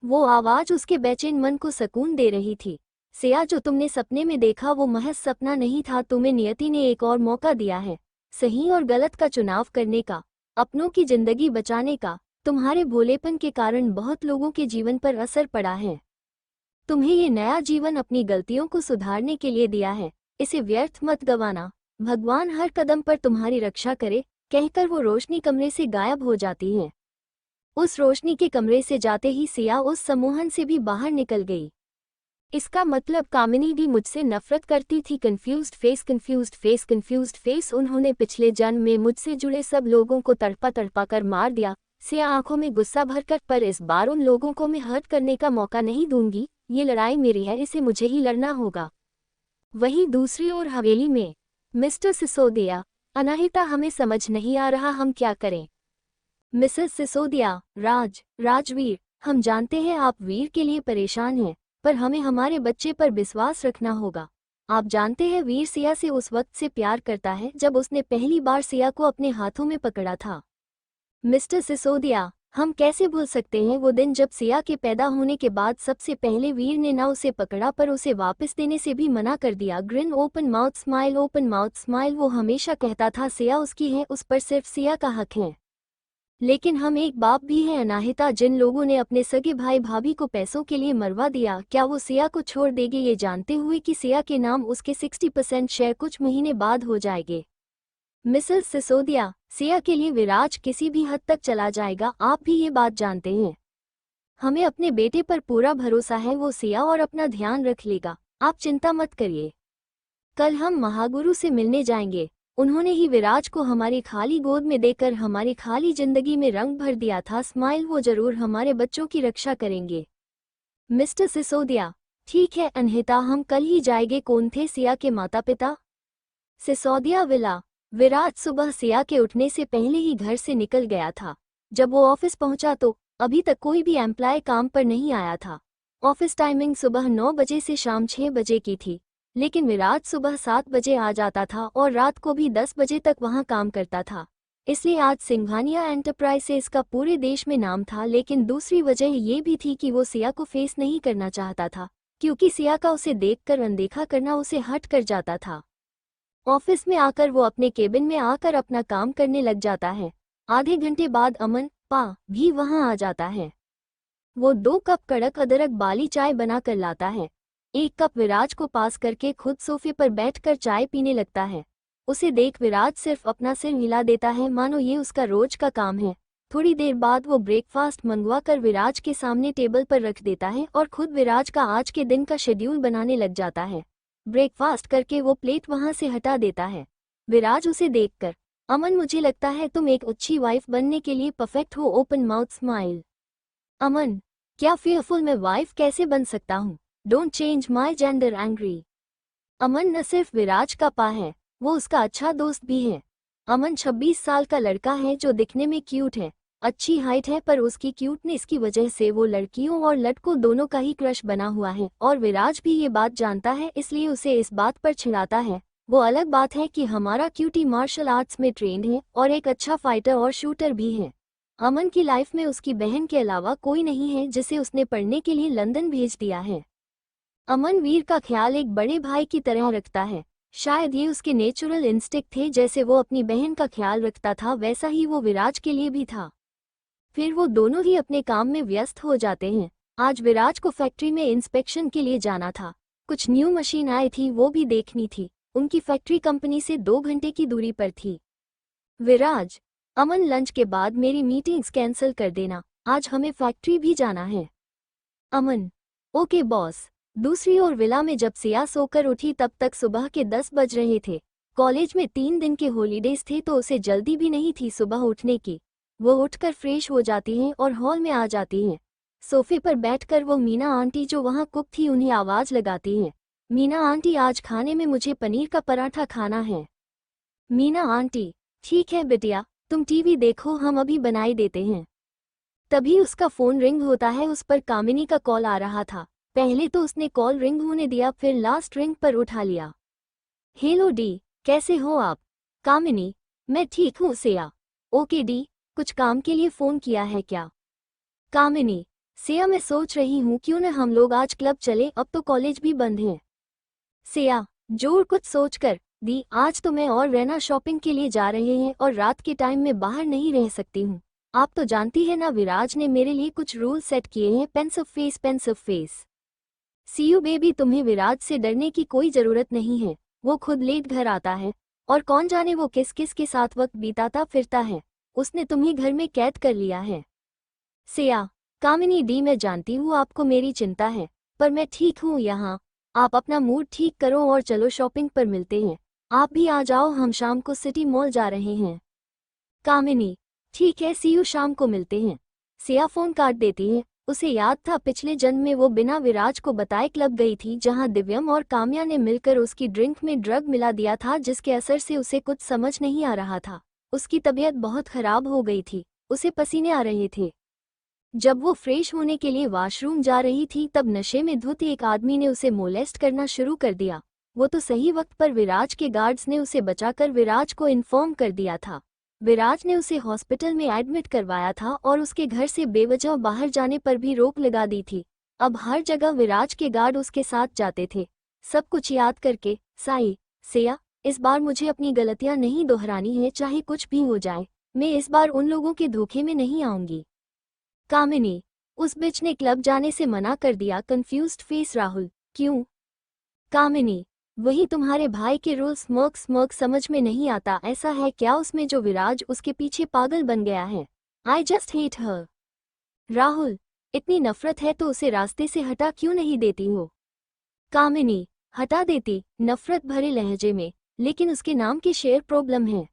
वो आवाज उसके बेचैन मन को सुकून दे रही थी। सिया, जो तुमने सपने में देखा वो महज सपना नहीं था। तुम्हें नियति ने एक और मौका दिया है, सही और गलत का चुनाव करने का, अपनों की जिंदगी बचाने का। तुम्हारे भोलेपन के कारण बहुत लोगों के जीवन पर असर पड़ा है। तुम्हें ये नया जीवन अपनी गलतियों को सुधारने के लिए दिया है, इसे व्यर्थ मत गंवाना। भगवान हर कदम पर तुम्हारी रक्षा करे, कहकर वो रोशनी कमरे से गायब हो जाती है। उस रोशनी के कमरे से जाते ही सिया उस सम्मोहन से भी बाहर निकल गई। इसका मतलब कामिनी भी मुझसे नफरत करती थी। Confused face. उन्होंने पिछले जन्म में मुझसे जुड़े सब लोगों को तड़पा तड़पा कर मार दिया। सिया आंखों में गुस्सा भरकर, पर इस बार उन लोगों को मैं हर्ट करने का मौका नहीं दूंगी। ये लड़ाई मेरी है, इसे मुझे ही लड़ना होगा। वहीं दूसरी ओर हवेली में मिस्टर सिसोदिया, अनाहिता, हमें समझ नहीं आ रहा हम क्या करें। मिसेस सिसोदिया, राजवीर, हम जानते हैं आप वीर के लिए परेशान हैं, पर हमें हमारे बच्चे पर विश्वास रखना होगा। आप जानते हैं वीर सिया से उस वक्त से प्यार करता है जब उसने पहली बार सिया को अपने हाथों में पकड़ा था। मिस्टर सिसोदिया, हम कैसे भूल सकते हैं वो दिन जब सिया के पैदा होने के बाद सबसे पहले वीर ने ना उसे पकड़ा पर उसे वापस देने से भी मना कर दिया। Green, open mouth smile. वो हमेशा कहता था सिया उसकी है, उस पर सिर्फ सिया का हक है। लेकिन हम एक बाप भी हैं अनाहिता, जिन लोगों ने अपने सगे भाई भाभी को पैसों के लिए मरवा दिया, क्या वो सिया को छोड़ देंगे ये जानते हुए कि सिया के नाम उसके 60% शेयर कुछ महीने बाद हो जाएंगे? मिसेस सिसोदिया, सिया के लिए विराज किसी भी हद तक चला जाएगा, आप भी ये बात जानते हैं। हमें अपने बेटे पर पूरा भरोसा है, वो सिया और अपना ध्यान रख लेगा, आप चिंता मत करिए। कल हम महागुरु से मिलने जाएंगे, उन्होंने ही विराज को हमारी खाली गोद में देकर हमारी खाली जिंदगी में रंग भर दिया था। स्माइल, वो जरूर हमारे बच्चों की रक्षा करेंगे। मिस्टर सिसोदिया, ठीक है अनहिता, हम कल ही जाएंगे। कौन थे सिया के माता पिता? सिसोदिया विला, विराज सुबह सिया के उठने से पहले ही घर से निकल गया था। जब वो ऑफिस पहुंचा तो अभी तक कोई भी एम्प्लॉय काम पर नहीं आया था। ऑफिस टाइमिंग सुबह 9 बजे से शाम 6 बजे की थी, लेकिन विराज सुबह 7 बजे आ जाता था और रात को भी 10 बजे तक वहां काम करता था। इसलिए आज सिंघानिया एंटरप्राइजेस का पूरे देश में नाम था। लेकिन दूसरी वजह ये भी थी कि वो सिया को फेस नहीं करना चाहता था, क्योंकि सिया का उसे देखकर अनदेखा करना उसे हट कर जाता था। ऑफिस में आकर वो अपने केबिन में आकर अपना काम करने लग जाता है। आधे घंटे बाद अमन पा भी वहां आ जाता है। वो 2 कप कड़क अदरक वाली चाय बना कर लाता है। 1 कप विराज को पास करके खुद सोफे पर बैठकर चाय पीने लगता है। उसे देख विराज सिर्फ अपना सिर हिला देता है, मानो ये उसका रोज का काम है। थोड़ी देर बाद वो ब्रेकफास्ट मंगवा कर विराज के सामने टेबल पर रख देता है और खुद विराज का आज के दिन का शेड्यूल बनाने लग जाता है। ब्रेकफास्ट करके वो प्लेट वहां से हटा देता है। विराज उसे देखकर, अमन, मुझे लगता है तुम एक अच्छी वाइफ बनने के लिए परफेक्ट हो। Open mouth smile. अमन, क्या फेयरफुल मैं वाइफ कैसे बन सकता हूँ? Don't change my gender angry. Aman न सिर्फ विराज का पा है, वो उसका अच्छा दोस्त भी है। अमन 26 साल का लड़का है जो दिखने में क्यूट है, अच्छी हाइट है, पर उसकी क्यूटनेस की वजह से वो लड़कियों और लड़कों दोनों का ही क्रश बना हुआ है और विराज भी ये बात जानता है, इसलिए उसे इस बात पर चिढ़ाता है। वो अलग बात है कि हमारा क्यूटी मार्शल आर्ट्स में ट्रेंड है और एक अच्छा फाइटर और शूटर भी है। अमन की लाइफ में उसकी बहन के अलावा कोई नहीं है जिसे उसने पढ़ने के लिए लंदन भेज दिया है। अमन वीर का ख्याल एक बड़े भाई की तरह रखता है। शायद ये उसके नेचुरल इंस्टिंक्ट थे, जैसे वो अपनी बहन का ख्याल रखता था वैसा ही वो विराज के लिए भी था। फिर वो दोनों ही अपने काम में व्यस्त हो जाते हैं। आज विराज को फैक्ट्री में इंस्पेक्शन के लिए जाना था। कुछ न्यू मशीन आई थी, वो भी देखनी थी। उनकी फैक्ट्री कंपनी से 2 घंटे की दूरी पर थी। विराज, अमन, लंच के बाद मेरी मीटिंग्स कैंसिल कर देना, आज हमें फैक्ट्री भी जाना है। अमन, ओके बॉस। दूसरी ओर विला में जब सिया सोकर उठी तब तक सुबह के 10 बज रहे थे। कॉलेज में 3 दिन के हॉलीडेज थे तो उसे जल्दी भी नहीं थी सुबह उठने की। वो उठकर फ्रेश हो जाती हैं और हॉल में आ जाती हैं। सोफे पर बैठकर वो मीना आंटी जो वहाँ कुक थी उन्हें आवाज़ लगाती हैं। मीना आंटी, आज खाने में मुझे पनीर का पराठा खाना है। मीना आंटी, ठीक है बिटिया, तुम टीवी देखो, हम अभी बनाई देते हैं। तभी उसका फ़ोन रिंग होता है। उस पर कामिनी का कॉल आ रहा था। पहले तो उसने कॉल रिंग होने दिया, फिर लास्ट रिंग पर उठा लिया। हेलो डी, कैसे हो आप? कामिनी, मैं ठीक हूँ सिया। ओके डी, कुछ काम के लिए फ़ोन किया है क्या? कामिनी, सिया, मैं सोच रही हूँ क्यों न हम लोग आज क्लब चले, अब तो कॉलेज भी बंद है। सिया, जोर कुछ सोचकर, दी, आज तो मैं और रैना शॉपिंग के लिए जा रहे हैं और रात के टाइम में बाहर नहीं रह सकती हूँ। आप तो जानती है ना, विराज ने मेरे लिए कुछ रूल सेट किए हैं। Pensive face. See you baby, तुम्हें विराज से डरने की कोई ज़रूरत नहीं है। वो खुद लेट घर आता है और कौन जाने वो किस किस के साथ वक्त बिताता फिरता है। उसने तुम्हें घर में कैद कर लिया है। सिया, कामिनी दी, मैं जानती हूँ आपको मेरी चिंता है, पर मैं ठीक हूँ यहाँ। आप अपना मूड ठीक करो और चलो शॉपिंग पर मिलते हैं। आप भी आ जाओ, हम शाम को सिटी मॉल जा रहे हैं। कामिनी, ठीक है, सी यू, शाम को मिलते हैं। सिया फ़ोन काट देती है। उसे याद था पिछले जन्म में वो बिना विराज को बताए क्लब गई थी जहां दिव्यम और काम्या ने मिलकर उसकी ड्रिंक में ड्रग मिला दिया था, जिसके असर से उसे कुछ समझ नहीं आ रहा था। उसकी तबीयत बहुत खराब हो गई थी। उसे पसीने आ रहे थे। जब वो फ्रेश होने के लिए वॉशरूम जा रही थी तब नशे में धुत एक आदमी ने उसे मोलेस्ट करना शुरू कर दिया। वो तो सही वक्त पर विराज के गार्ड्स ने उसे बचाकर विराज को इन्फॉर्म कर दिया था। विराज ने उसे हॉस्पिटल में एडमिट करवाया था और उसके घर से बेवजह बाहर जाने पर भी रोक लगा दी थी। अब हर जगह विराज के गार्ड उसके साथ जाते थे। सब कुछ याद करके, साई, सिया, इस बार मुझे अपनी गलतियां नहीं दोहरानी है, चाहे कुछ भी हो जाए। मैं इस बार उन लोगों के धोखे में नहीं आऊंगी। कामिनी, उस बिच ने क्लब जाने से मना कर दिया। कंफ्यूज्ड फेस राहुल, क्यों? कामिनी, वही तुम्हारे भाई के रूल। स्मर्क स्मर्क, समझ में नहीं आता। ऐसा है क्या उसमें जो विराज उसके पीछे पागल बन गया है? I just hate her. Rahul, इतनी नफरत है तो उसे रास्ते से हटा क्यों नहीं देती हो? कामिनी, हटा देती, नफरत भरे लहजे में, लेकिन उसके नाम की शेयर प्रॉब्लम है।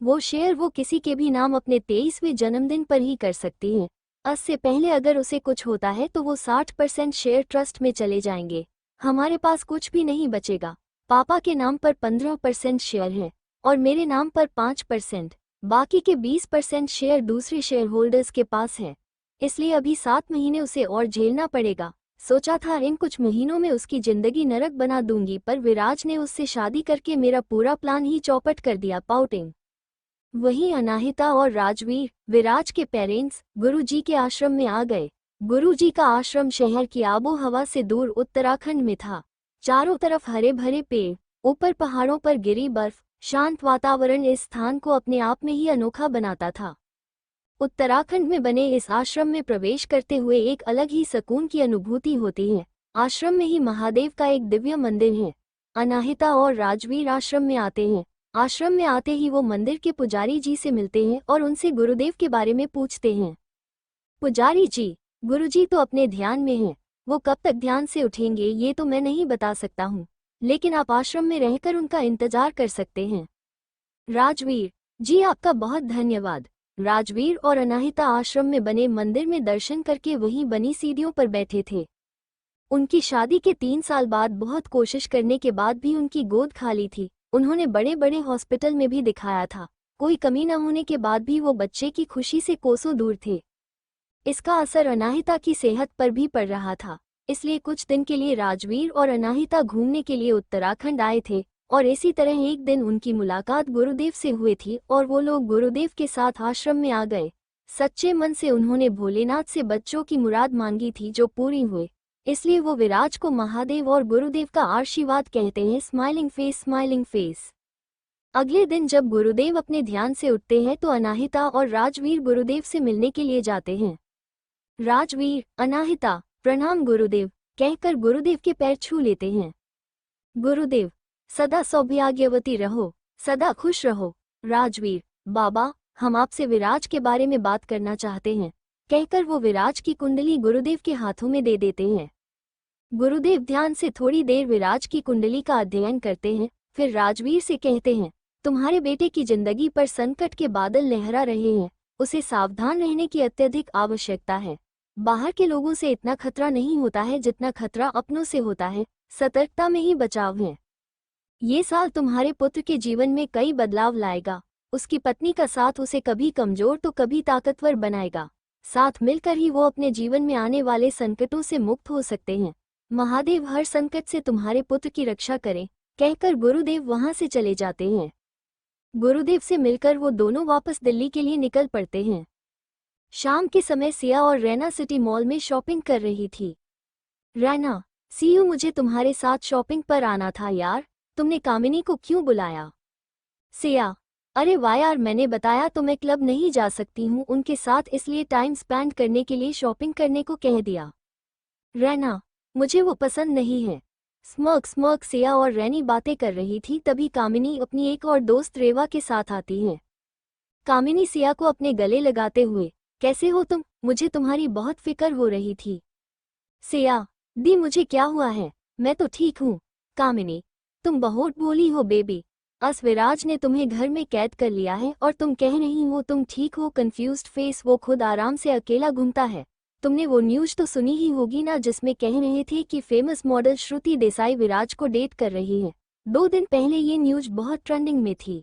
वो शेयर वो किसी के भी नाम अपने 23वें जन्मदिन पर ही कर सकती है। इससे पहले अगर उसे कुछ होता है तो वो 60% शेयर ट्रस्ट में चले जाएंगे। हमारे पास कुछ भी नहीं बचेगा। पापा के नाम पर 15% शेयर है और मेरे नाम पर 5%। बाकी के 20% शेयर दूसरे शेयर होल्डर्स के पास है। इसलिए अभी 7 महीने उसे और झेलना पड़ेगा। सोचा था इन कुछ महीनों में उसकी जिंदगी नरक बना दूंगी, पर विराज ने उससे शादी करके मेरा पूरा प्लान ही चौपट कर दिया। पाउटिंग। वहीं अनाहिता और राजवीर, विराज के पेरेंट्स, गुरुजी के आश्रम में आ गए। गुरुजी का आश्रम शहर की आबो हवा से दूर उत्तराखंड में था। चारों तरफ हरे भरे पेड़, ऊपर पहाड़ों पर गिरी बर्फ, शांत वातावरण इस स्थान को अपने आप में ही अनोखा बनाता था। उत्तराखंड में बने इस आश्रम में प्रवेश करते हुए एक अलग ही सुकून की अनुभूति होती है। आश्रम में ही महादेव का एक दिव्य मंदिर है। अनाहिता और राजवीर आश्रम में आते हैं। आश्रम में आते ही वो मंदिर के पुजारी जी से मिलते हैं और उनसे गुरुदेव के बारे में पूछते हैं। पुजारी जी, गुरुजी तो अपने ध्यान में हैं। वो कब तक ध्यान से उठेंगे ये तो मैं नहीं बता सकता हूँ, लेकिन आप आश्रम में रहकर उनका इंतजार कर सकते हैं। राजवीर जी, आपका बहुत धन्यवाद। राजवीर और अनाहिता आश्रम में बने मंदिर में दर्शन करके वहीं बनी सीढ़ियों पर बैठे थे। उनकी शादी के 3 साल बाद बहुत कोशिश करने के बाद भी उनकी गोद खाली थी। उन्होंने बड़े बड़े हॉस्पिटल में भी दिखाया था, कोई कमी न होने के बाद भी वो बच्चे की खुशी से कोसों दूर थे। इसका असर अनाहिता की सेहत पर भी पड़ रहा था। इसलिए कुछ दिन के लिए राजवीर और अनाहिता घूमने के लिए उत्तराखंड आए थे और इसी तरह एक दिन उनकी मुलाकात गुरुदेव से हुई थी और वो लोग गुरुदेव के साथ आश्रम में आ गए। सच्चे मन से उन्होंने भोलेनाथ से बच्चों की मुराद मांगी थी जो पूरी हुई। इसलिए वो विराज को महादेव और गुरुदेव का आशीर्वाद कहते हैं। Smiling face, smiling face. अगले दिन जब गुरुदेव अपने ध्यान से उठते हैं तो अनाहिता और राजवीर गुरुदेव से मिलने के लिए जाते हैं। राजवीर, अनाहिता, प्रणाम गुरुदेव कहकर गुरुदेव के पैर छू लेते हैं। गुरुदेव, सदा सौभाग्यवती रहो, सदा खुश रहो। राजवीर, बाबा, हम आपसे विराज के बारे में बात करना चाहते हैं कहकर वो विराज की कुंडली गुरुदेव के हाथों में दे देते हैं। गुरुदेव ध्यान से थोड़ी देर विराज की कुंडली का अध्ययन करते हैं, फिर राजवीर से कहते हैं, तुम्हारे बेटे की जिंदगी पर संकट के बादल लहरा रहे हैं। उसे सावधान रहने की अत्यधिक आवश्यकता है। बाहर के लोगों से इतना खतरा नहीं होता है जितना खतरा अपनों से होता है। सतर्कता में ही बचाव है। ये साल तुम्हारे पुत्र के जीवन में कई बदलाव लाएगा। उसकी पत्नी का साथ उसे कभी कमजोर तो कभी ताकतवर बनाएगा। साथ मिलकर ही वो अपने जीवन में आने वाले संकटों से मुक्त हो सकते हैं। महादेव हर संकट से तुम्हारे पुत्र की रक्षा करें कहकर गुरुदेव वहां से चले जाते हैं। गुरुदेव से मिलकर वो दोनों वापस दिल्ली के लिए निकल पड़ते हैं। शाम के समय सिया और रैना सिटी मॉल में शॉपिंग कर रही थी। रैना, सीयू, मुझे तुम्हारे साथ शॉपिंग पर आना था यार, तुमने कामिनी को क्यों बुलाया? सिया, अरे वाह यार, मैंने बताया तो मैं क्लब नहीं जा सकती हूँ उनके साथ, इसलिए टाइम स्पेंड करने के लिए शॉपिंग करने को कह दिया। रैना, मुझे वो पसंद नहीं है। Smirk smirk. सिया और रैनी बातें कर रही थी तभी कामिनी अपनी एक और दोस्त रेवा के साथ आती है। कामिनी सिया को अपने गले लगाते हुए, कैसे हो तुम? मुझे तुम्हारी बहुत फिक्र हो रही थी। सिया, दी मुझे क्या हुआ है, मैं तो ठीक हूँ। कामिनी, तुम बहुत भोली हो बेबी। विराज ने तुम्हें घर में कैद कर लिया है और तुम कह रही हो तुम ठीक हो। Confused face. वो खुद आराम से अकेला घूमता है। तुमने वो न्यूज़ तो सुनी ही होगी ना जिसमें कह रहे थे कि फेमस मॉडल श्रुति देसाई विराज को डेट कर रही है। 2 दिन पहले ये न्यूज़ बहुत ट्रेंडिंग में थी।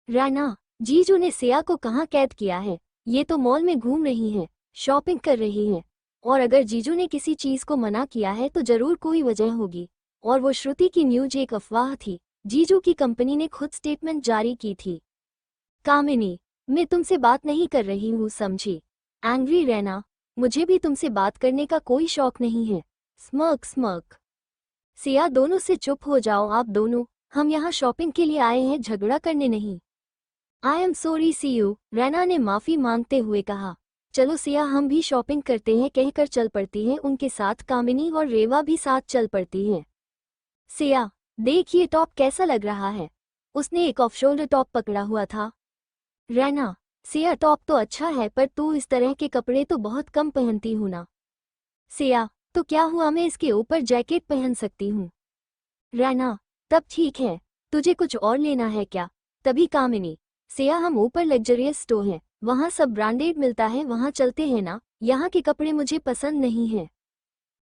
रैना, जीजू ने सिया को कहाँ कैद किया है? ये तो मॉल में घूम रही हैं, शॉपिंग कर रही हैं, और अगर जीजू ने किसी चीज को मना किया है तो जरूर कोई वजह होगी। और वो श्रुति की न्यूज एक अफवाह थी। जीजू की कंपनी ने खुद स्टेटमेंट जारी की थी। कामिनी, मैं तुमसे बात नहीं कर रही हूँ, समझी? एंग्री रहना, मुझे भी तुमसे बात करने का कोई शौक नहीं है। Smirk smirk. सिया, दोनों से चुप हो जाओ आप दोनों, हम यहाँ शॉपिंग के लिए आए हैं, झगड़ा करने नहीं। I am sorry see you, Raina ने माफी मांगते हुए कहा। चलो सिया, हम भी शॉपिंग करते हैं, कहकर चल पड़ती है उनके साथ। कामिनी और रेवा भी साथ चल पड़ती हैं। सिया, देख ये टॉप कैसा लग रहा है। उसने एक ऑफ शोल्डर टॉप पकड़ा हुआ था। रैना, सिया टॉप तो अच्छा है, पर तू इस तरह के कपड़े तो बहुत कम पहनती हूँ ना। सिया, तो क्या हुआ, मैं इसके ऊपर जैकेट पहन सकती हूँ। रैना, तब ठीक है, तुझे कुछ और लेना है क्या? तभी कामिनी, सिया हम ऊपर लग्जरियस स्टोर है, वहाँ सब ब्रांडेड मिलता है, वहाँ चलते हैं ना, यहाँ के कपड़े मुझे पसंद नहीं है।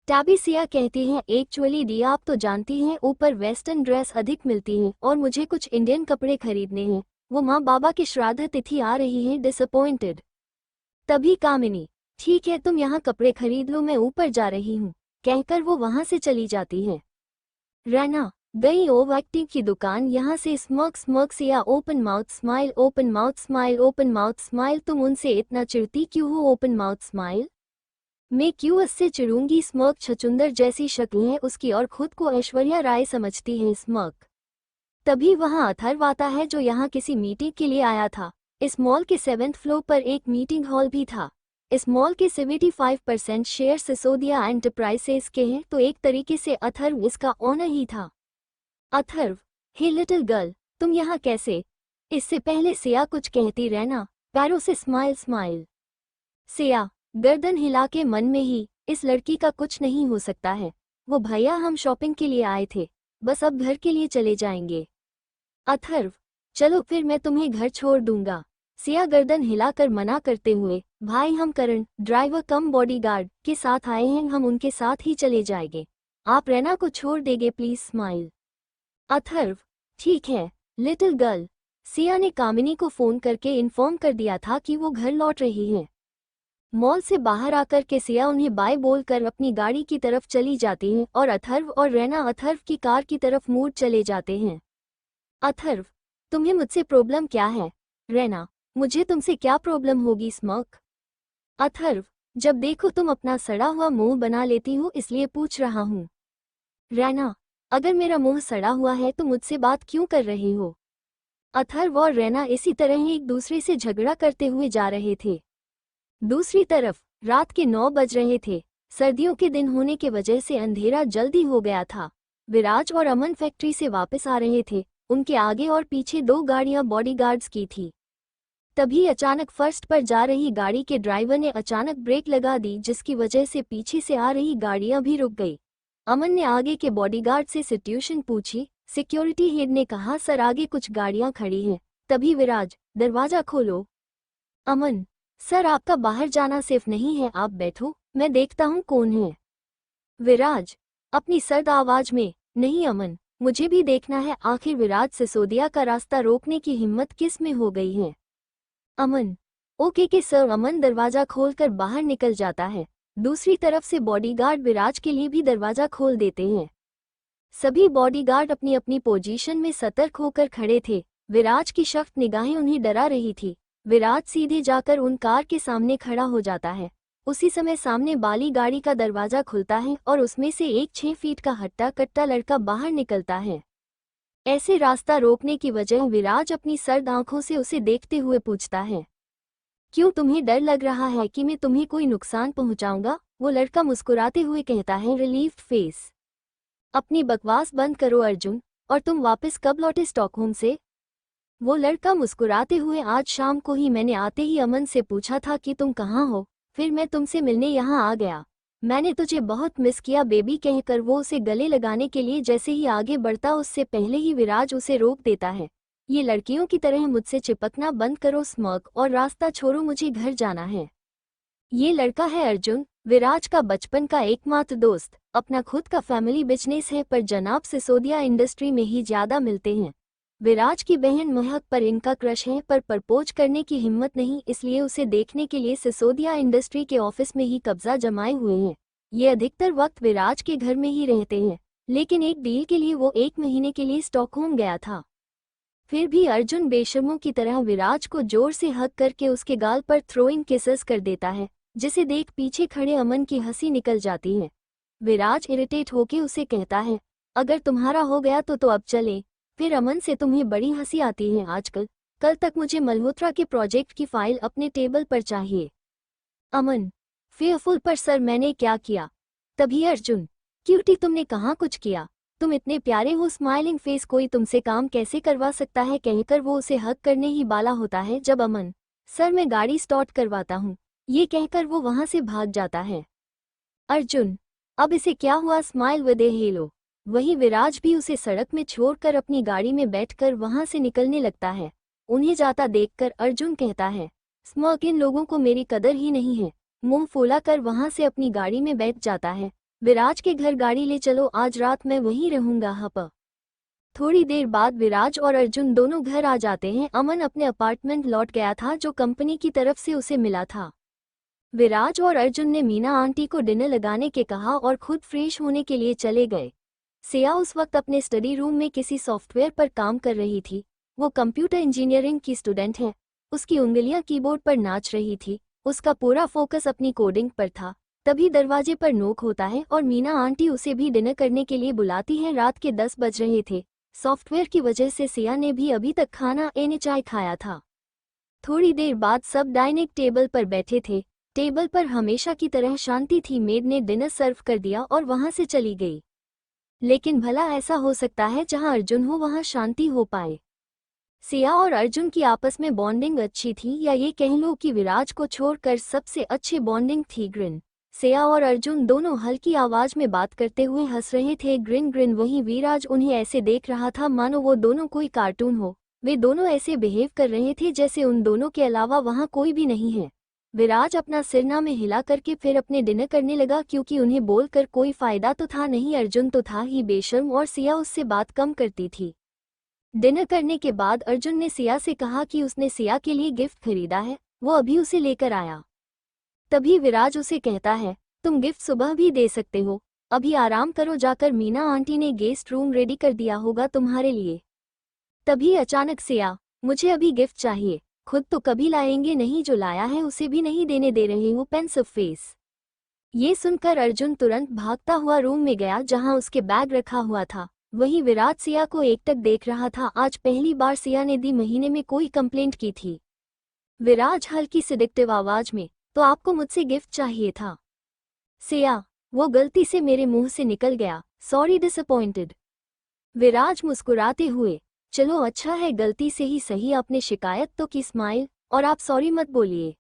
टैबी सिया कहती हैं, एक्चुअली दी आप तो जानती हैं ऊपर वेस्टर्न ड्रेस अधिक मिलती हैं और मुझे कुछ इंडियन कपड़े खरीदने हैं, वो माँ बाबा की श्राद्ध तिथि आ रही है, डिसअपॉइंटेड। तभी कामिनी, ठीक है तुम यहाँ कपड़े खरीद लो, मैं ऊपर जा रही हूँ, कहकर वो वहाँ से चली जाती है। रैना गई ओवैक्टिंग की दुकान, यहाँ से smirk smirk. Siya open mouth smile, open mouth smile, open mouth smile. तुम उनसे इतना चिढ़ती क्यों हो? Open mouth smile. मैं क्यों उससे चिढ़ूंगी? स्मर्क छचुंदर जैसी शक्ल है उसकी और खुद को ऐश्वर्या राय समझती है। स्मर्क। तभी वहां अथर्व आता है जो यहाँ किसी मीटिंग के लिए आया था। इस मॉल के 7th फ्लोर पर एक मीटिंग हॉल भी था। इस मॉल के 75% शेयर सिसोदिया एंटरप्राइजेस के हैं, तो एक तरीके से अथर्व इसका ओनर ही था। अथर्व, हे लिटिल गर्ल, तुम यहाँ कैसे? इससे पहले सिया कुछ कहती रहना, पैरों से स्माइल स्माइल। सिया गर्दन हिला के मन में ही, इस लड़की का कुछ नहीं हो सकता है। वो भैया हम शॉपिंग के लिए आए थे, बस अब घर के लिए चले जाएंगे। अथर्व, चलो फिर मैं तुम्हें घर छोड़ दूंगा। सिया गर्दन हिलाकर मना करते हुए, भाई हम करण ड्राइवर कम बॉडीगार्ड के साथ आए हैं, हम उनके साथ ही चले जाएंगे, आप रैना को छोड़ देंगे प्लीज? स्माइल। अथर्व, ठीक है लिटिल गर्ल। सिया ने कामिनी को फोन करके इन्फॉर्म कर दिया था कि वो घर लौट रही है। मॉल से बाहर आकर के सिया उन्हें बाय बोलकर अपनी गाड़ी की तरफ चली जाती है और अथर्व और रैना अथर्व की कार की तरफ मुड़ चले जाते हैं। अथर्व, तुम्हें मुझसे प्रॉब्लम क्या है? रैना, मुझे तुमसे क्या प्रॉब्लम होगी? स्मर्क। अथर्व, जब देखो तुम अपना सड़ा हुआ मुंह बना लेती हो, इसलिए पूछ रहा हूँ। रैना, अगर मेरा मुंह सड़ा हुआ है तो मुझसे बात क्यों कर रही हो? अथर्व और रैना इसी तरह ही एक दूसरे से झगड़ा करते हुए जा रहे थे। दूसरी तरफ रात के 9 बज रहे थे। सर्दियों के दिन होने की वजह से अंधेरा जल्दी हो गया था। विराज और अमन फैक्ट्री से वापस आ रहे थे। उनके आगे और पीछे 2 गाड़ियां बॉडीगार्ड्स की थी। तभी अचानक फर्स्ट पर जा रही गाड़ी के ड्राइवर ने अचानक ब्रेक लगा दी, जिसकी वजह से पीछे से आ रही गाड़ियां भी रुक गई। अमन ने आगे के बॉडीगार्ड से सिचुएशन पूछी। सिक्योरिटी हेड ने कहा, सर आगे कुछ गाड़ियां खड़ी हैं। तभी विराज, दरवाजा खोलो। अमन, सर आपका बाहर जाना सेफ नहीं है, आप बैठो, मैं देखता हूँ कौन है। विराज अपनी सर्द आवाज में, नहीं अमन, मुझे भी देखना है, आखिर विराज सिसोदिया का रास्ता रोकने की हिम्मत किस में हो गई है। अमन, ओके के सर। अमन दरवाजा खोलकर बाहर निकल जाता है। दूसरी तरफ से बॉडीगार्ड विराज के लिए भी दरवाजा खोल देते हैं। सभी बॉडीगार्ड अपनी अपनी पोजीशन में सतर्क होकर खड़े थे। विराज की सख्त निगाहें उन्हें डरा रही थी। विराज सीधे जाकर उन कार के सामने खड़ा हो जाता है। उसी समय सामने वाली गाड़ी का दरवाजा खुलता है और उसमें से एक 6 फीट का हट्टा कट्टा लड़का बाहर निकलता है। ऐसे रास्ता रोकने की वजह विराज अपनी सर्द आंखों से उसे देखते हुए पूछता है, क्यों तुम्हें डर लग रहा है कि मैं तुम्हें कोई नुकसान पहुंचाऊंगा? वो लड़का मुस्कुराते हुए कहता है, रिलीव्ड फेस। अपनी बकवास बंद करो अर्जुन, और तुम वापस कब लौटे स्टॉकहोम से? वो लड़का मुस्कुराते हुए, आज शाम को ही, मैंने आते ही अमन से पूछा था कि तुम कहाँ हो, फिर मैं तुमसे मिलने यहाँ आ गया। मैंने तुझे बहुत मिस किया बेबी, कहकर वो उसे गले लगाने के लिए जैसे ही आगे बढ़ता उससे पहले ही विराज उसे रोक देता है। ये लड़कियों की तरह मुझसे चिपकना बंद करो स्मर्क, और रास्ता छोड़ो, मुझे घर जाना है। ये लड़का है अर्जुन, विराज का बचपन का एकमात्र दोस्त। अपना खुद का फैमिली बिजनेस है, पर जनाब सिसोदिया इंडस्ट्री में ही ज्यादा मिलते हैं। विराज की बहन महक पर इनका क्रश है, पर प्रपोज करने की हिम्मत नहीं, इसलिए उसे देखने के लिए सिसोदिया इंडस्ट्री के ऑफिस में ही कब्जा जमाए हुए हैं। ये अधिकतर वक्त विराज के घर में ही रहते हैं, लेकिन एक डील के लिए वो 1 महीने के लिए स्टॉकहोम गया था। फिर भी अर्जुन बेशर्मों की तरह विराज को जोर से हग करके उसके गाल पर थ्रोइंग किसेस कर देता है, जिसे देख पीछे खड़े अमन की हंसी निकल जाती है। विराज इरिटेट होके उसे कहता है, अगर तुम्हारा हो गया तो अब चले। फिर अमन से, तुम्हें बड़ी हंसी आती है आजकल, कल तक मुझे मल्होत्रा के प्रोजेक्ट की फाइल अपने टेबल पर चाहिए। अमन, फेयरफुल, पर सर मैंने क्या किया? तभी अर्जुन, क्यूटी तुमने कहाँ कुछ किया, तुम इतने प्यारे हो, स्माइलिंग फेस, कोई तुमसे काम कैसे करवा सकता है, कहकर वो उसे हक करने ही वाला होता है जब अमन, सर मैं गाड़ी स्टार्ट करवाता हूँ, ये कहकर वो वहां से भाग जाता है। अर्जुन, अब इसे क्या हुआ, स्माइल विद ए हेलो। वहीं विराज भी उसे सड़क में छोड़कर अपनी गाड़ी में बैठकर वहां से निकलने लगता है। उन्हें जाता देखकर अर्जुन कहता है, स्मर्क, इन लोगों को मेरी कदर ही नहीं है। मुंह फुला कर वहां से अपनी गाड़ी में बैठ जाता है। विराज के घर गाड़ी ले चलो, आज रात मैं वहीं रहूंगा। हप। थोड़ी देर बाद विराज और अर्जुन दोनों घर आ जाते हैं। अमन अपने अपार्टमेंट लौट गया था जो कंपनी की तरफ से उसे मिला था। विराज और अर्जुन ने मीना आंटी को डिनर लगाने के कहा और खुद फ्रेश होने के लिए चले गए। सिया उस वक्त अपने स्टडी रूम में किसी सॉफ्टवेयर पर काम कर रही थी। वो कंप्यूटर इंजीनियरिंग की स्टूडेंट है। उसकी उंगलियां कीबोर्ड पर नाच रही थी। उसका पूरा फोकस अपनी कोडिंग पर था। तभी दरवाजे पर नोक होता है और मीना आंटी उसे भी डिनर करने के लिए बुलाती है। रात के 10 बज रहे थे। सॉफ्टवेयर की वजह से सिया ने भी अभी तक खाना एने चाय खाया था। थोड़ी देर बाद सब डाइनिंग टेबल पर बैठे थे। टेबल पर हमेशा की तरह शांति थी। मेड ने डिनर सर्व कर दिया और वहां से चली गई। लेकिन भला ऐसा हो सकता है जहां अर्जुन हो वहां शांति हो पाए? सिया और अर्जुन की आपस में बॉन्डिंग अच्छी थी, या ये कह लो कि विराज को छोड़कर सबसे अच्छी बॉन्डिंग थी। ग्रिन। सिया और अर्जुन दोनों हल्की आवाज में बात करते हुए हंस रहे थे। Green green. वहीं विराज उन्हें ऐसे देख रहा था मानो वो दोनों कोई कार्टून हो। वे दोनों ऐसे बिहेव कर रहे थे जैसे उन दोनों के अलावा वहां कोई भी नहीं है। विराज अपना सिरना में हिला करके फिर अपने डिनर करने लगा, क्योंकि उन्हें बोलकर कोई फायदा तो था नहीं। अर्जुन तो था ही बेशर्म और सिया उससे बात कम करती थी। डिनर करने के बाद अर्जुन ने सिया से कहा कि उसने सिया के लिए गिफ्ट खरीदा है, वो अभी उसे लेकर आया। तभी विराज उसे कहता है, तुम गिफ्ट सुबह भी दे सकते हो, अभी आराम करो जाकर, मीना आंटी ने गेस्ट रूम रेडी कर दिया होगा तुम्हारे लिए। तभी अचानक सिया, मुझे अभी गिफ्ट चाहिए, खुद तो कभी लाएंगे नहीं, जो लाया है उसे भी नहीं देने दे रहे हो, पेंसिव फेस। ये सुनकर अर्जुन तुरंत भागता हुआ रूम में गया जहां उसके बैग रखा हुआ था। वहीं विराज सिया को एकटक देख रहा था। आज पहली बार सिया ने दी महीने में कोई कंप्लेंट की थी। विराज हल्की सिडिक्टिव आवाज में, तो आपको मुझसे गिफ्ट चाहिए था? सिया, वो गलती से मेरे मुंह से निकल गया, सॉरी, डिसअपॉइंटेड। विराज मुस्कुराते हुए, चलो अच्छा है, गलती से ही सही, आपने शिकायत तो की, स्माइल, और आप सॉरी मत बोलिए।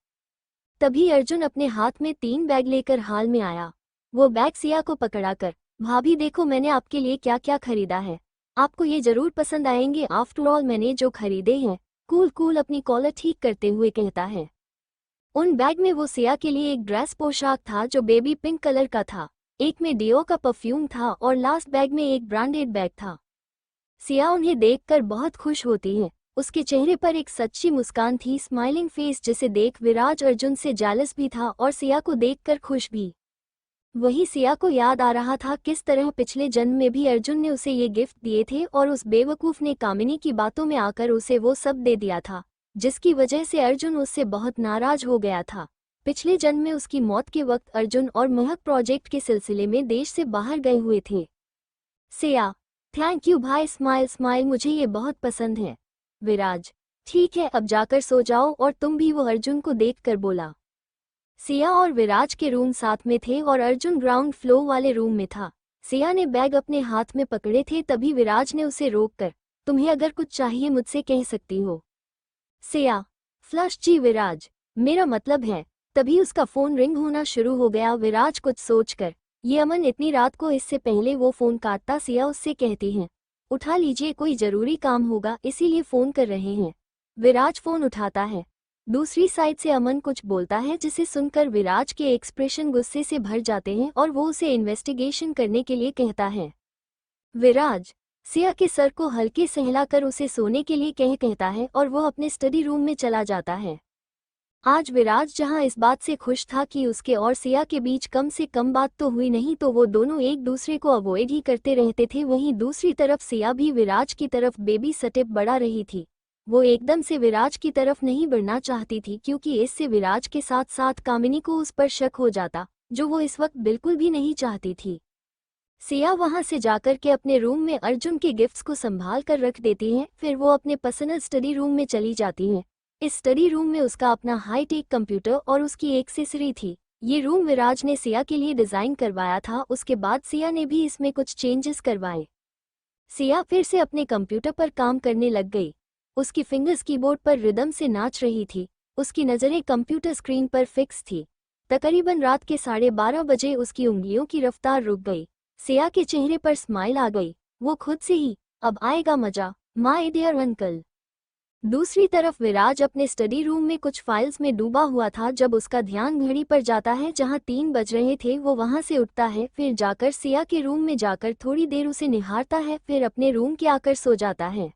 तभी अर्जुन अपने हाथ में 3 बैग लेकर हाल में आया। वो बैग सिया को पकड़ाकर, भाभी देखो मैंने आपके लिए क्या क्या खरीदा है, आपको ये जरूर पसंद आएंगे, आफ्टर ऑल मैंने जो खरीदे हैं। कूल कूल, अपनी कॉलर ठीक करते हुए कहता है। उन बैग में वो सिया के लिए एक ड्रेस पोशाक था जो बेबी पिंक कलर का था, एक में डियो का परफ्यूम था और लास्ट बैग में एक ब्रांडेड बैग था। सिया उन्हें देखकर बहुत खुश होती है। उसके चेहरे पर एक सच्ची मुस्कान थी, स्माइलिंग फेस, जिसे देख विराज अर्जुन से जेलस भी था और सिया को देखकर खुश भी। वही सिया को याद आ रहा था किस तरह पिछले जन्म में भी अर्जुन ने उसे ये गिफ्ट दिए थे और उस बेवकूफ ने कामिनी की बातों में आकर उसे वो सब दे दिया था, जिसकी वजह से अर्जुन उससे बहुत नाराज हो गया था। पिछले जन्म में उसकी मौत के वक्त अर्जुन और महक प्रोजेक्ट के सिलसिले में देश से बाहर गए हुए थे। सिया, थैंक यू भाई, स्माइल स्माइल, मुझे ये बहुत पसंद है। विराज, ठीक है अब जाकर सो जाओ, और तुम भी, वो अर्जुन को देखकर बोला। सिया और विराज के रूम साथ में थे और अर्जुन ग्राउंड फ्लोर वाले रूम में था। सिया ने बैग अपने हाथ में पकड़े थे, तभी विराज ने उसे रोककर, तुम्हें अगर कुछ चाहिए मुझसे कह सकती हो। सिया, फ्लश जी विराज, मेरा मतलब है। तभी उसका फोन रिंग होना शुरू हो गया। विराज कुछ सोचकर, ये अमन इतनी रात को, इससे पहले वो फोन काटता। सिया उससे कहती हैं, उठा लीजिए, कोई जरूरी काम होगा इसीलिए फोन कर रहे हैं। विराज फोन उठाता है। दूसरी साइड से अमन कुछ बोलता है जिसे सुनकर विराज के एक्सप्रेशन गुस्से से भर जाते हैं और वो उसे इन्वेस्टिगेशन करने के लिए कहता है। विराज, सिया के सर को हल्के से हिलाकर उसे सोने के लिए कहता है और वो अपने स्टडी रूम में चला जाता है। आज विराज जहां इस बात से खुश था कि उसके और सिया के बीच कम से कम बात तो हुई नहीं, तो वो दोनों एक दूसरे को अवॉइड ही करते रहते थे। वहीं दूसरी तरफ सिया भी विराज की तरफ बेबी स्टेप बढ़ा रही थी। वो एकदम से विराज की तरफ नहीं बढ़ना चाहती थी क्योंकि इससे विराज के साथ साथ कामिनी को उस पर शक हो जाता, जो वो इस वक्त बिल्कुल भी नहीं चाहती थी। सिया वहां से जाकर के अपने रूम में अर्जुन के गिफ्ट्स को संभाल कर रख देती है। फिर वो अपने पर्सनल स्टडी रूम में चली जाती है। इस स्टडी रूम में उसका अपना हाईटेक कंप्यूटर और उसकी एक्सेसरी थी। ये रूम विराज ने सिया के लिए डिजाइन करवाया था। उसके बाद सिया ने भी इसमें कुछ चेंजेस करवाए। सिया फिर से अपने कंप्यूटर पर काम करने लग गई। उसकी फिंगर्स कीबोर्ड पर रिदम से नाच रही थी। उसकी नज़रें कंप्यूटर स्क्रीन पर फिक्स थी। तकरीबन रात के 12:30 बजे उसकी उंगलियों की रफ्तार रुक गई। सिया के चेहरे पर स्माइल आ गई। वो खुद से ही, अब आएगा मजा माय डियर अंकल। दूसरी तरफ विराज अपने स्टडी रूम में कुछ फाइल्स में डूबा हुआ था। जब उसका ध्यान घड़ी पर जाता है जहां 3 बज रहे थे, वो वहां से उठता है। फिर जाकर सिया के रूम में जाकर थोड़ी देर उसे निहारता है। फिर अपने रूम के आकर सो जाता है।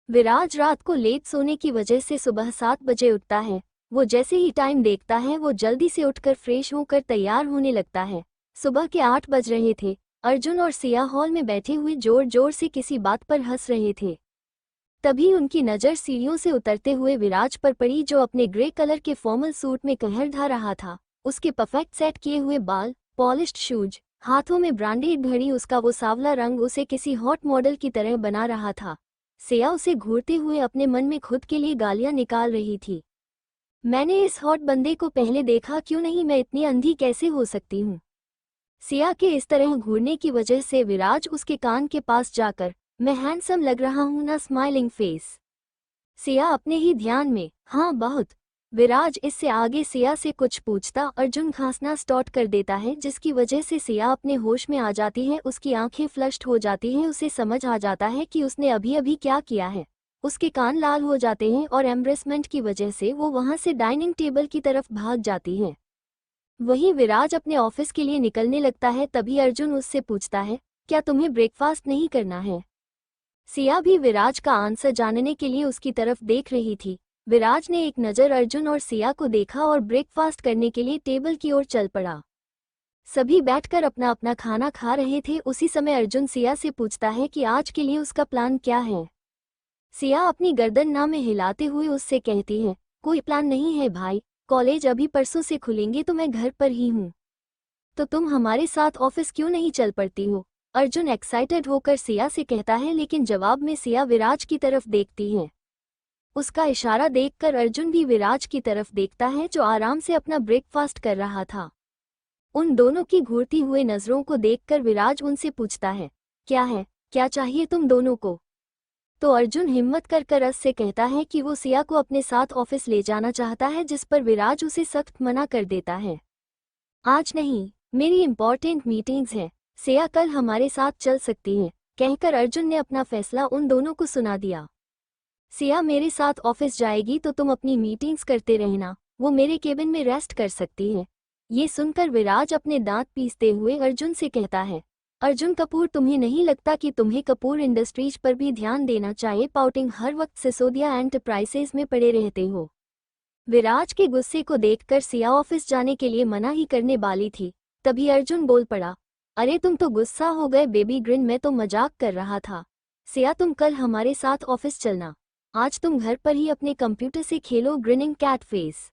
विराज रात को लेट सोने की वजह से सुबह 7 बजे उठता है। वो जैसे ही टाइम देखता है वो जल्दी से उठकर फ्रेश होकर तैयार होने लगता है। सुबह के 8 बज रहे थे। अर्जुन और सिया हॉल में बैठे हुए जोर जोर से किसी बात पर हंस रहे थे। तभी उनकी नज़र सीढ़ियों से उतरते हुए विराज पर पड़ी, जो अपने ग्रे कलर के फॉर्मल सूट में कहर ढा रहा था। उसके परफेक्ट सेट किए हुए बाल, पॉलिश्ड शूज, हाथों में ब्रांडेड घड़ी, उसका वो सांवला रंग उसे किसी हॉट मॉडल की तरह बना रहा था। सिया उसे घूरते हुए अपने मन में खुद के लिए गालियां निकाल रही थी। मैंने इस हॉट बंदे को पहले देखा क्यों नहीं, मैं इतनी अंधी कैसे हो सकती हूँ। सिया के इस तरह घूरने की वजह से विराज उसके कान के पास जाकर, मैं हैंडसम लग रहा हूं ना, स्माइलिंग फेस। सिया अपने ही ध्यान में, हाँ बहुत। विराज इससे आगे सिया से कुछ पूछता अर्जुन खांसना स्टार्ट कर देता है, जिसकी वजह से सिया अपने होश में आ जाती है। उसकी आंखें फ्लश्ड हो जाती हैं। उसे समझ आ जाता है कि उसने अभी अभी क्या किया है। उसके कान लाल हो जाते हैं और एम्ब्रेसमेंट की वजह से वो वहां से डाइनिंग टेबल की तरफ भाग जाती है। वहीं विराज अपने ऑफिस के लिए निकलने लगता है। तभी अर्जुन उससे पूछता है, क्या तुम्हें ब्रेकफास्ट नहीं करना है। सिया भी विराज का आंसर जानने के लिए उसकी तरफ देख रही थी। विराज ने एक नज़र अर्जुन और सिया को देखा और ब्रेकफास्ट करने के लिए टेबल की ओर चल पड़ा। सभी बैठकर अपना अपना खाना खा रहे थे। उसी समय अर्जुन सिया से पूछता है कि आज के लिए उसका प्लान क्या है। सिया अपनी गर्दन ना में हिलाते हुए उससे कहती है, कोई प्लान नहीं है भाई, कॉलेज अभी परसों से खुलेंगे तो मैं घर पर ही हूँ। तो तुम हमारे साथ ऑफिस क्यों नहीं चल पड़ती हो। अर्जुन एक्साइटेड होकर सिया से कहता है, लेकिन जवाब में सिया विराज की तरफ देखती है। उसका इशारा देखकर अर्जुन भी विराज की तरफ देखता है, जो आराम से अपना ब्रेकफास्ट कर रहा था। उन दोनों की घूरती हुए नज़रों को देखकर विराज उनसे पूछता है, क्या है, क्या चाहिए तुम दोनों को। तो अर्जुन हिम्मत कर रस से कहता है कि वो सिया को अपने साथ ऑफिस ले जाना चाहता है, जिस पर विराज उसे सख्त मना कर देता है। आज नहीं, मेरी इंपॉर्टेंट मीटिंग्स है। सिया कल हमारे साथ चल सकती है, कहकर अर्जुन ने अपना फैसला उन दोनों को सुना दिया। सिया मेरे साथ ऑफिस जाएगी तो तुम अपनी मीटिंग्स करते रहना, वो मेरे केबिन में रेस्ट कर सकती है। ये सुनकर विराज अपने दांत पीसते हुए अर्जुन से कहता है, अर्जुन कपूर, तुम्हें नहीं लगता कि तुम्हें कपूर इंडस्ट्रीज पर भी ध्यान देना चाहिए। पाउटिंग हर वक्त सिसोदिया एंटरप्राइजेज में पड़े रहते हो। विराज के गुस्से को देखकर सिया ऑफिस जाने के लिए मना ही करने वाली थी। तभी अर्जुन बोल पड़ा, अरे तुम तो गुस्सा हो गए बेबी ग्रिन, मैं तो मजाक कर रहा था। सिया तुम कल हमारे साथ ऑफिस चलना, आज तुम घर पर ही अपने कंप्यूटर से खेलो ग्रिनिंग कैट फेस।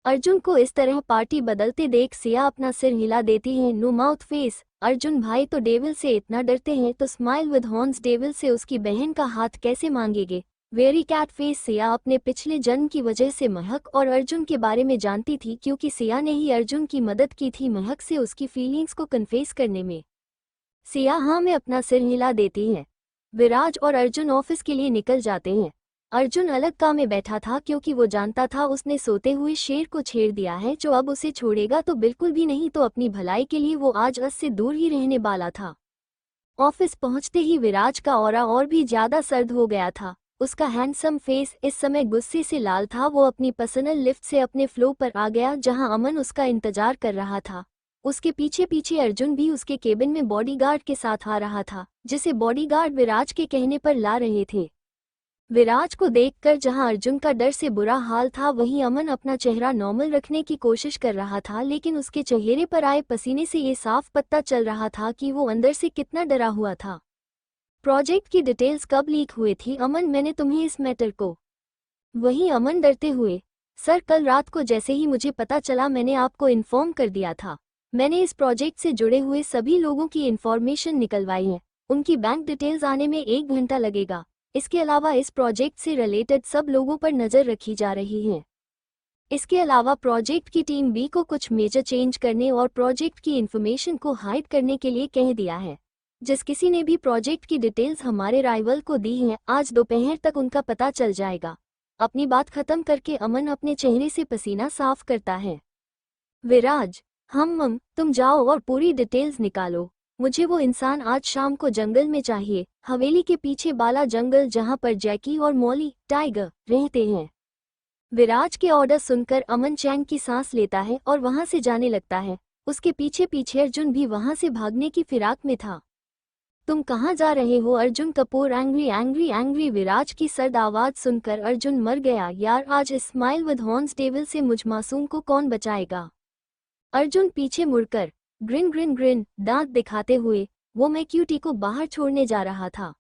अर्जुन को इस तरह पार्टी बदलते देख सिया अपना सिर हिला देती है, नो माउथ फेस। अर्जुन भाई तो डेविल से इतना डरते हैं तो स्माइल विद हॉर्न्स, डेविल से उसकी बहन का हाथ कैसे मांगेंगे। Very cat face. सिया अपने पिछले जन्म की वजह से महक और अर्जुन के बारे में जानती थी, क्योंकि सिया ने ही अर्जुन की मदद की थी महक से उसकी फीलिंग्स को कन्फेस करने में। सिया हाँ में अपना सिर हिला देती है। विराज और अर्जुन ऑफिस के लिए निकल जाते हैं। अर्जुन अलग काम में बैठा था, क्योंकि वो जानता था उसने सोते हुए शेर को छेड़ दिया है, जो अब उसे छोड़ेगा तो बिल्कुल भी नहीं, तो अपनी भलाई के लिए वो आज अस से दूर ही रहने वाला था। ऑफिस पहुंचते ही विराज का ऑरा और भी ज्यादा सर्द हो गया था। उसका हैंडसम फेस इस समय गुस्से से लाल था। वो अपनी पर्सनल लिफ्ट से अपने फ्लोर पर आ गया, जहां अमन उसका इंतजार कर रहा था। उसके पीछे पीछे अर्जुन भी उसके केबिन में बॉडीगार्ड के साथ आ रहा था, जिसे बॉडीगार्ड विराज के कहने पर ला रहे थे। विराज को देखकर जहां अर्जुन का डर से बुरा हाल था, वहीं अमन अपना चेहरा नॉर्मल रखने की कोशिश कर रहा था, लेकिन उसके चेहरे पर आए पसीने से ये साफ पता चल रहा था कि वो अंदर से कितना डरा हुआ था। प्रोजेक्ट की डिटेल्स कब लीक हुई थी अमन, मैंने तुम्हें इस मैटर को? वहीं अमन डरते हुए, सर कल रात को जैसे ही मुझे पता चला मैंने आपको इन्फॉर्म कर दिया था। मैंने इस प्रोजेक्ट से जुड़े हुए सभी लोगों की इन्फॉर्मेशन निकलवाई है, उनकी बैंक डिटेल्स आने में 1 घंटा लगेगा। इसके अलावा इस प्रोजेक्ट से रिलेटेड सब लोगों पर नज़र रखी जा रही है। इसके अलावा प्रोजेक्ट की टीम बी को कुछ मेजर चेंज करने और प्रोजेक्ट की इन्फॉर्मेशन को हाइड करने के लिए कह दिया है। जिस किसी ने भी प्रोजेक्ट की डिटेल्स हमारे राइवल को दी हैं, आज दोपहर तक उनका पता चल जाएगा। अपनी बात खत्म करके अमन अपने चेहरे से पसीना साफ करता है। विराज, तुम जाओ और पूरी डिटेल्स निकालो। मुझे वो इंसान आज शाम को जंगल में चाहिए, हवेली के पीछे बाला जंगल, जहां पर जैकी और मौली टाइगर रहते हैं। विराज के ऑर्डर सुनकर अमन चैन की सांस लेता है और वहां से जाने लगता है। उसके पीछे पीछे अर्जुन भी वहां से भागने की फिराक में था। तुम कहाँ जा रहे हो? Arjun Kapoor angry angry angry. Viraj की सर्द आवाज सुनकर अर्जुन मर गया। यार, आज स्माइल विद हॉर्न्स डेविल से मुझ मासूम को कौन बचाएगा? अर्जुन पीछे मुड़कर ग्रिन ग्रिन ग्रिन दांत दिखाते हुए वो मैं क्यूटी को बाहर छोड़ने जा रहा था।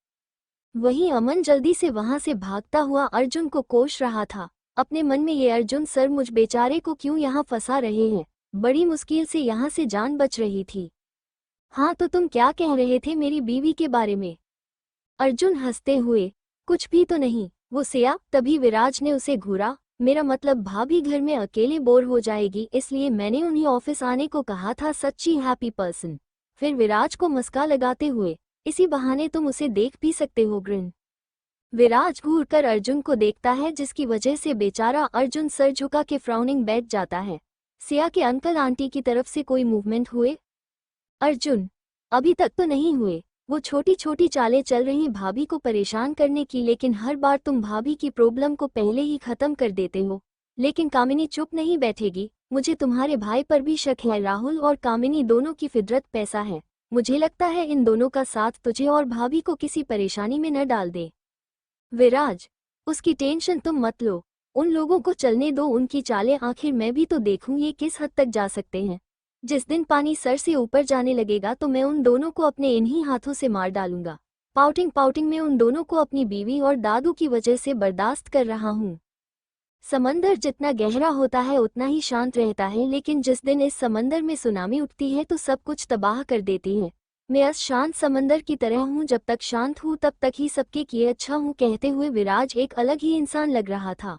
वहीं अमन जल्दी से वहां से भागता हुआ अर्जुन को कोस रहा था। अपने मन में ये अर्जुन सर मुझ बेचारे को क्यों यहाँ फंसा रहे हैं? बड़ी मुश्किल से यहाँ से जान बच रही थी। हाँ तो तुम क्या कह रहे थे मेरी बीवी के बारे में? अर्जुन हंसते हुए, कुछ भी तो नहीं, वो सिया। तभी विराज ने उसे घूरा। मेरा मतलब भाभी घर में अकेले बोर हो जाएगी, इसलिए मैंने उन्हें ऑफिस आने को कहा था। सच्ची हैप्पी पर्सन। फिर विराज को मस्का लगाते हुए, इसी बहाने तुम उसे देख भी सकते हो। ग्रिन। विराज घूरकर अर्जुन को देखता है, जिसकी वजह से बेचारा अर्जुन सर झुका के फ्राउनिंग बैठ जाता है। सिया के अंकल आंटी की तरफ से कोई मूवमेंट हुए? अर्जुन, अभी तक तो नहीं हुए। वो छोटी छोटी चालें चल रही भाभी को परेशान करने की, लेकिन हर बार तुम भाभी की प्रॉब्लम को पहले ही खत्म कर देते हो। लेकिन कामिनी चुप नहीं बैठेगी। मुझे तुम्हारे भाई पर भी शक है। राहुल और कामिनी दोनों की फितरत पैसा है। मुझे लगता है इन दोनों का साथ तुझे और भाभी को किसी परेशानी में न डाल दे। विराज, उसकी टेंशन तुम मत लो। उन लोगों को चलने दो, उनकी चालें आखिर मैं भी तो देखूं ये किस हद तक जा सकते हैं। जिस दिन पानी सर से ऊपर जाने लगेगा तो मैं उन दोनों को अपने इन्हीं हाथों से मार डालूंगा। पाउटिंग पाउटिंग में उन दोनों को अपनी बीवी और दादू की वजह से बर्दाश्त कर रहा हूँ। समंदर जितना गहरा होता है उतना ही शांत रहता है, लेकिन जिस दिन इस समंदर में सुनामी उठती है तो सब कुछ तबाह कर देती है। मैं इस शांत समंदर की तरह हूँ, जब तक शांत हूँ तब तक ही सबके किए अच्छा हूँ। कहते हुए विराज एक अलग ही इंसान लग रहा था।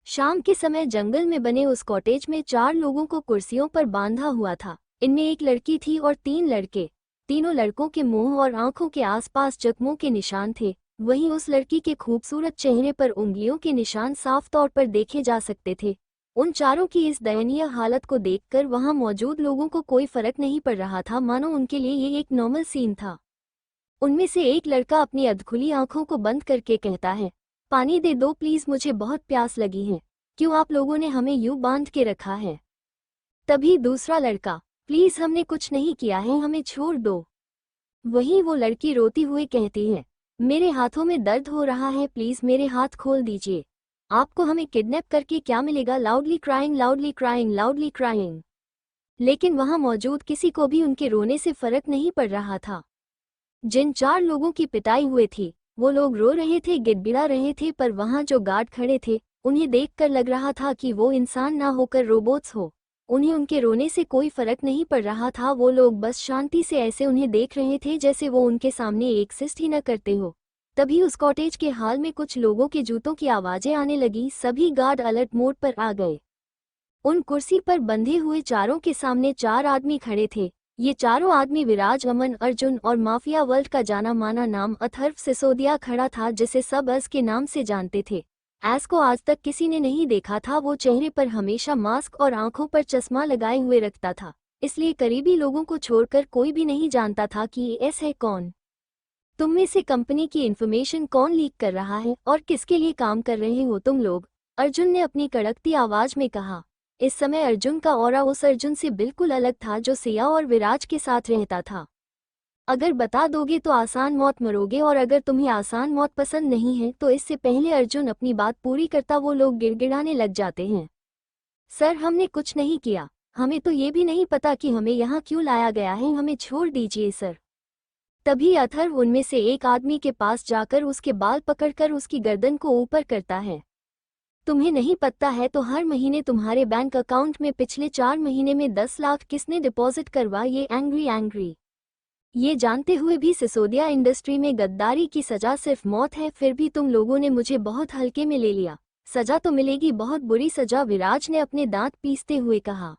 शाम के समय जंगल में बने उस कॉटेज में 4 लोगों को कुर्सियों पर बांधा हुआ था। इनमें एक लड़की थी और 3 लड़के। तीनों लड़कों के मुंह और आंखों के आसपास जख्मों के निशान थे। वहीं उस लड़की के खूबसूरत चेहरे पर उंगलियों के निशान साफ तौर पर देखे जा सकते थे। उन चारों की इस दयनीय हालत को देखकर वहां मौजूद लोगों को कोई फर्क नहीं पड़ रहा था, मानो उनके लिए ये एक नॉर्मल सीन था। उनमें से एक लड़का अपनी अधखुली आंखों को बंद करके कहता है, पानी दे दो प्लीज, मुझे बहुत प्यास लगी है। क्यों आप लोगों ने हमें यूं बांध के रखा है? तभी दूसरा लड़का, प्लीज हमने कुछ नहीं किया है, हमें छोड़ दो। वहीं वो लड़की रोती हुई कहती है, मेरे हाथों में दर्द हो रहा है, प्लीज मेरे हाथ खोल दीजिए। आपको हमें किडनैप करके क्या मिलेगा? Loudly crying loudly crying loudly crying. लेकिन वहां मौजूद किसी को भी उनके रोने से फर्क नहीं पड़ रहा था। जिन 4 लोगों की पिटाई हुई थी वो लोग रो रहे थे, गिड़गिड़ा रहे थे, पर वहां जो गार्ड खड़े थे उन्हें देखकर लग रहा था कि वो इंसान ना होकर रोबोट्स हो। उन्हें उनके रोने से कोई फर्क नहीं पड़ रहा था। वो लोग बस शांति से ऐसे उन्हें देख रहे थे जैसे वो उनके सामने एक्सिस्ट ही न करते हो। तभी उस कॉटेज के हाल में कुछ लोगों के जूतों की आवाजें आने लगी। सभी गार्ड अलर्ट मोड पर आ गए। उन कुर्सी पर बंधे हुए चारों के सामने 4 आदमी खड़े थे। ये चारों आदमी विराज, अमन, अर्जुन और माफिया वर्ल्ड का जाना माना नाम अथर्व सिसोदिया खड़ा था, जिसे सब एस के नाम से जानते थे। एस को आज तक किसी ने नहीं देखा था। वो चेहरे पर हमेशा मास्क और आंखों पर चश्मा लगाए हुए रखता था, इसलिए करीबी लोगों को छोड़कर कोई भी नहीं जानता था कि ये एस है कौन। तुम में से कंपनी की इन्फॉर्मेशन कौन लीक कर रहा है और किसके लिए काम कर रहे हो तुम लोग? अर्जुन ने अपनी कड़कती आवाज में कहा। इस समय अर्जुन का ऑरा उस अर्जुन से बिल्कुल अलग था जो सिया और विराज के साथ रहता था। अगर बता दोगे तो आसान मौत मरोगे, और अगर तुम्हें आसान मौत पसंद नहीं है तो इससे पहले अर्जुन अपनी बात पूरी करता वो लोग गिड़गिड़ाने लग जाते हैं। सर, हमने कुछ नहीं किया, हमें तो ये भी नहीं पता कि हमें यहाँ क्यों लाया गया है, हमें छोड़ दीजिए सर। तभी अथर्व उनमें से एक आदमी के पास जाकर उसके बाल पकड़कर उसकी गर्दन को ऊपर करता है। तुम्हें नहीं पता है तो हर महीने तुम्हारे बैंक अकाउंट में पिछले 4 महीने में 10 लाख किसने डिपॉजिट करवा, ये एंग्री। ये जानते हुए भी सिसोदिया इंडस्ट्री में गद्दारी की सजा सिर्फ मौत है, फिर भी तुम लोगों ने मुझे बहुत हल्के में ले लिया। सजा तो मिलेगी, बहुत बुरी सजा, विराज ने अपने दांत पीसते हुए कहा।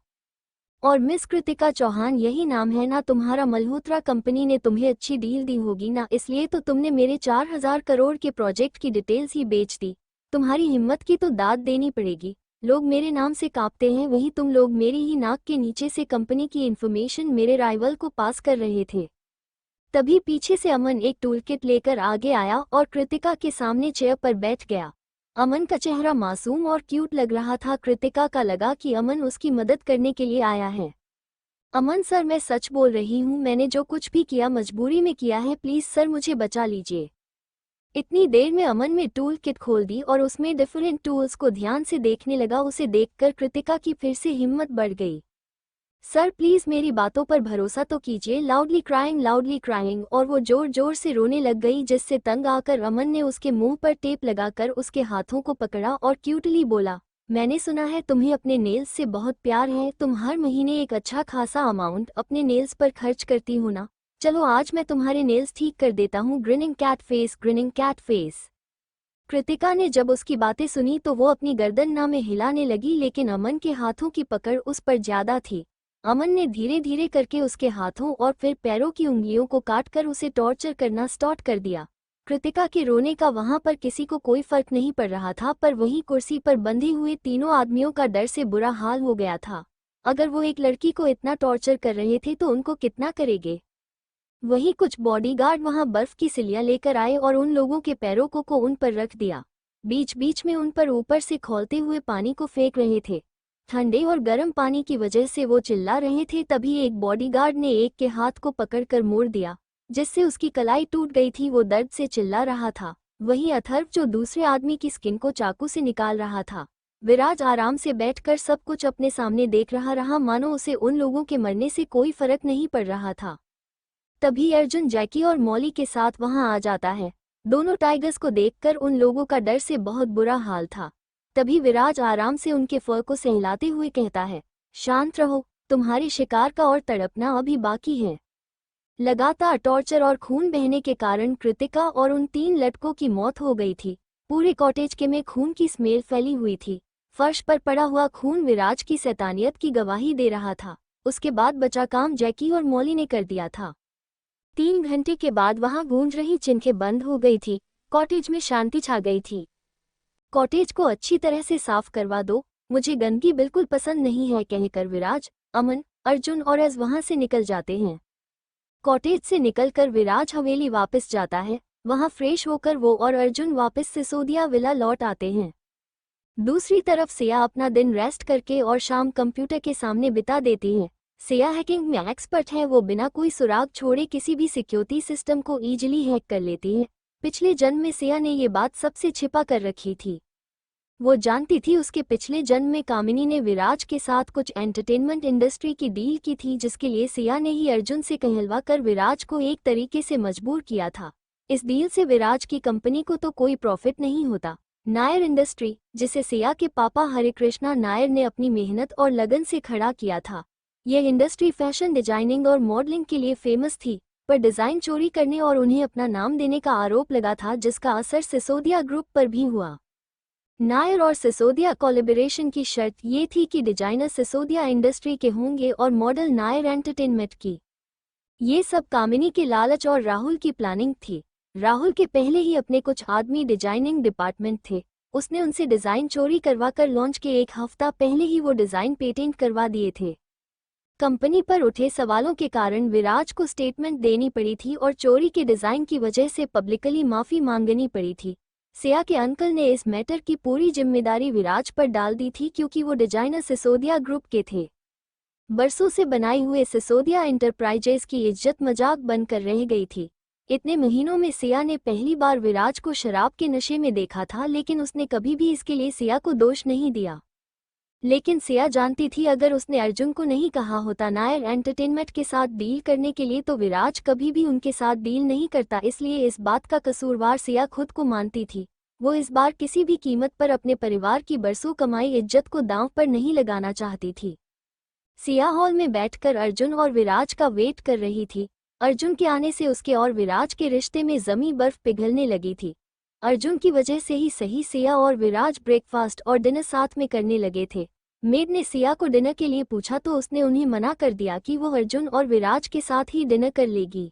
और मिस कृतिका चौहान यही नाम है ना तुम्हारा? मल्होत्रा कंपनी ने तुम्हें अच्छी डील दी होगी ना, इसलिए तो तुमने मेरे 4000 करोड़ के प्रोजेक्ट की डिटेल्स ही बेच दी। तुम्हारी हिम्मत की तो दाद देनी पड़ेगी। लोग मेरे नाम से कांपते हैं, वही तुम लोग मेरी ही नाक के नीचे से कंपनी की इन्फॉर्मेशन मेरे राइवल को पास कर रहे थे। तभी पीछे से अमन एक टूलकिट लेकर आगे आया और कृतिका के सामने चेयर पर बैठ गया। अमन का चेहरा मासूम और क्यूट लग रहा था। कृतिका का लगा कि अमन उसकी मदद करने के लिए आया है। अमन सर, मैं सच बोल रही हूँ, मैंने जो कुछ भी किया मजबूरी में किया है, प्लीज सर मुझे बचा लीजिए। इतनी देर में अमन ने टूल किट खोल दी और उसमें डिफरेंट टूल्स को ध्यान से देखने लगा। उसे देखकर कृतिका की फिर से हिम्मत बढ़ गई। सर प्लीज मेरी बातों पर भरोसा तो कीजिए। लाउडली क्राइंग, और वो जोर जोर से रोने लग गई, जिससे तंग आकर अमन ने उसके मुंह पर टेप लगाकर उसके हाथों को पकड़ा और क्यूटली बोला, मैंने सुना है तुम्हें अपने नेल्स से बहुत प्यार है, तुम हर महीने एक अच्छा खासा अमाउंट अपने नेल्स पर खर्च करती हो ना, चलो आज मैं तुम्हारे नेल्स ठीक कर देता हूँ। Grinning cat face. कृतिका ने जब उसकी बातें सुनी तो वो अपनी गर्दन ना में हिलाने लगी, लेकिन अमन के हाथों की पकड़ उस पर ज्यादा थी। अमन ने धीरे धीरे करके उसके हाथों और फिर पैरों की उंगलियों को काटकर उसे टॉर्चर करना स्टार्ट कर दिया। कृतिका के रोने का वहां पर किसी को कोई फर्क नहीं पड़ रहा था, पर वहीं कुर्सी पर बंधे हुए तीनों आदमियों का डर से बुरा हाल हो गया था। अगर वो एक लड़की को इतना टॉर्चर कर रहे थे तो उनको कितना करेंगे। वहीं कुछ बॉडीगार्ड वहां बर्फ की सिलियां लेकर आए और उन लोगों के पैरों को उन पर रख दिया। बीच बीच में उन पर ऊपर से खौलते हुए पानी को फेंक रहे थे। ठंडे और गर्म पानी की वजह से वो चिल्ला रहे थे। तभी एक बॉडीगार्ड ने एक के हाथ को पकड़कर मोड़ दिया, जिससे उसकी कलाई टूट गई थी। वो दर्द से चिल्ला रहा था। वहीं अथर्व जो दूसरे आदमी की स्किन को चाकू से निकाल रहा था। विराज आराम से बैठकर सब कुछ अपने सामने देख रहा, मानो उसे उन लोगों के मरने से कोई फर्क नहीं पड़ रहा था। तभी अर्जुन जैकी और मौली के साथ वहां आ जाता है। दोनों टाइगर्स को देखकर उन लोगों का डर से बहुत बुरा हाल था। तभी विराज आराम से उनके फर को सहलाते हुए कहता है, शांत रहो, तुम्हारे शिकार का और तड़पना अभी बाकी है। लगातार टॉर्चर और खून बहने के कारण कृतिका और उन 3 लड़कों की मौत हो गई थी। पूरे कॉटेज के में खून की स्मेल फैली हुई थी। फर्श पर पड़ा हुआ खून विराज की शैतानियत की गवाही दे रहा था। उसके बाद बचा काम जैकी और मौली ने कर दिया था। 3 घंटे के बाद वहां गूंज रही चिंखें बंद हो गई थी। कॉटेज में शांति छा गई थी। कॉटेज को अच्छी तरह से साफ करवा दो, मुझे गंदगी बिल्कुल पसंद नहीं है, कहकर विराज, अमन, अर्जुन और एस वहां से निकल जाते हैं। कॉटेज से निकलकर विराज हवेली वापस जाता है। वहां फ्रेश होकर वो और अर्जुन वापस सिसोदिया विला लौट आते हैं। दूसरी तरफ सिया अपना दिन रेस्ट करके और शाम कंप्यूटर के सामने बिता देती है। सिया हैकिंग में एक्सपर्ट है। वो बिना कोई सुराग छोड़े किसी भी सिक्योरिटी सिस्टम को इजीली हैक कर लेती है। पिछले जन्म में सिया ने ये बात सबसे छिपा कर रखी थी। वो जानती थी उसके पिछले जन्म में कामिनी ने विराज के साथ कुछ एंटरटेनमेंट इंडस्ट्री की डील की थी, जिसके लिए सिया ने ही अर्जुन से कहलवा कर विराज को एक तरीके से मजबूर किया था। इस डील से विराज की कंपनी को तो कोई प्रॉफिट नहीं होता। नायर इंडस्ट्री, जिसे सिया के पापा हरिकृष्णा नायर ने अपनी मेहनत और लगन से खड़ा किया था, यह इंडस्ट्री फैशन डिजाइनिंग और मॉडलिंग के लिए फेमस थी, पर डिजाइन चोरी करने और उन्हें अपना नाम देने का आरोप लगा था, जिसका असर सिसोदिया ग्रुप पर भी हुआ। नायर और सिसोदिया कोलैबोरेशन की शर्त ये थी कि डिजाइनर सिसोदिया इंडस्ट्री के होंगे और मॉडल नायर एंटरटेनमेंट की। ये सब कामिनी के लालच और राहुल की प्लानिंग थी। राहुल के पहले ही अपने कुछ आदमी डिजाइनिंग डिपार्टमेंट थे। उसने उनसे डिजाइन चोरी करवाकर लॉन्च के 1 हफ्ता पहले ही वो डिजाइन पेटेंट करवा दिए थे। कंपनी पर उठे सवालों के कारण विराज को स्टेटमेंट देनी पड़ी थी और चोरी के डिजाइन की वजह से पब्लिकली माफी मांगनी पड़ी थी। सिया के अंकल ने इस मैटर की पूरी जिम्मेदारी विराज पर डाल दी थी क्योंकि वो डिजाइनर सिसोदिया ग्रुप के थे। बरसों से बनाई हुए सिसोदिया एंटरप्राइजेज की इज्जत मजाक बनकर रह गई थी। इतने महीनों में सिया ने पहली बार विराज को शराब के नशे में देखा था, लेकिन उसने कभी भी इसके लिए सिया को दोष नहीं दिया। लेकिन सिया जानती थी अगर उसने अर्जुन को नहीं कहा होता नायर एंटरटेनमेंट के साथ डील करने के लिए तो विराज कभी भी उनके साथ डील नहीं करता। इसलिए इस बात का कसूरवार सिया खुद को मानती थी। वो इस बार किसी भी कीमत पर अपने परिवार की बरसों कमाई इज्जत को दांव पर नहीं लगाना चाहती थी। सिया हॉल में बैठकर अर्जुन और विराज का वेट कर रही थी। अर्जुन के आने से उसके और विराज के रिश्ते में जमी बर्फ पिघलने लगी थी। अर्जुन की वजह से ही सही सिया और विराज ब्रेकफास्ट और डिनर साथ में करने लगे थे। मेड ने सिया को डिनर के लिए पूछा तो उसने उन्हें मना कर दिया कि वो अर्जुन और विराज के साथ ही डिनर कर लेगी।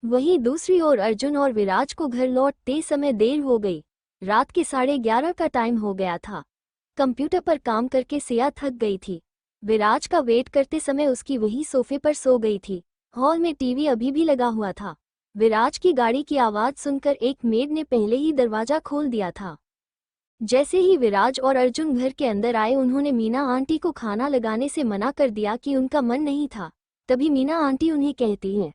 वहीं दूसरी ओर अर्जुन और विराज को घर लौटते समय देर हो गई। रात के 11:30 का टाइम हो गया था। कंप्यूटर पर काम करके सिया थक गई थी। विराज का वेट करते समय उसकी वही सोफे पर सो गई थी। हॉल में टीवी अभी भी लगा हुआ था। विराज की गाड़ी की आवाज सुनकर एक मेड ने पहले ही दरवाजा खोल दिया था। जैसे ही विराज और अर्जुन घर के अंदर आए उन्होंने मीना आंटी को खाना लगाने से मना कर दिया कि उनका मन नहीं था। तभी मीना आंटी उन्हें कहती हैं,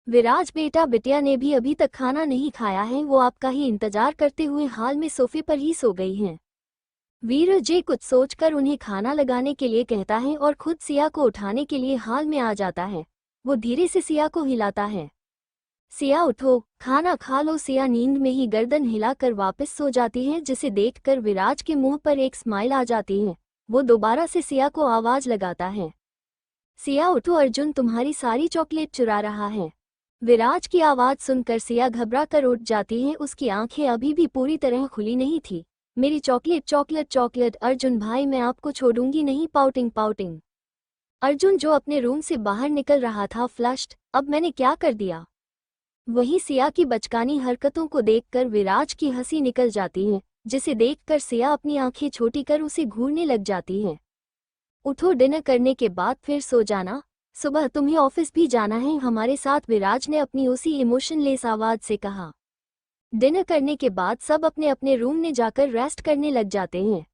विराज बेटा, बिटिया ने भी अभी तक खाना नहीं खाया है, वो आपका ही इंतजार करते हुए हाल में सोफे पर ही सो गई हैं। वीरजय कुछ सोचकर उन्हें खाना लगाने के लिए कहता है और खुद सिया को उठाने के लिए हाल में आ जाता है। वो धीरे से सिया को हिलाता है, सिया उठो, खाना खा लो। सिया नींद में ही गर्दन हिलाकर वापस सो जाती है, जिसे देखकर विराज के मुंह पर एक स्माइल आ जाती है। वो दोबारा से सिया को आवाज लगाता है, सिया उठो, अर्जुन तुम्हारी सारी चॉकलेट चुरा रहा है। विराज की आवाज सुनकर सिया घबरा कर उठ जाती है। उसकी आंखें अभी भी पूरी तरह खुली नहीं थी। मेरी चॉकलेट चॉकलेट चॉकलेट, अर्जुन भाई मैं आपको छोड़ूंगी नहीं। Pouting pouting. अर्जुन जो अपने रूम से बाहर निकल रहा था फ्लश्ड, अब मैंने क्या कर दिया। वहीं सिया की बचकानी हरकतों को देखकर विराज की हंसी निकल जाती है, जिसे देखकर सिया अपनी आंखें छोटी कर उसे घूरने लग जाती है। उठो, डिनर करने के बाद फिर सो जाना, सुबह तुम्हें ऑफिस भी जाना है हमारे साथ, विराज ने अपनी उसी इमोशनलेस आवाज से कहा। डिनर करने के बाद सब अपने अपने रूम में जाकर रेस्ट करने लग जाते हैं।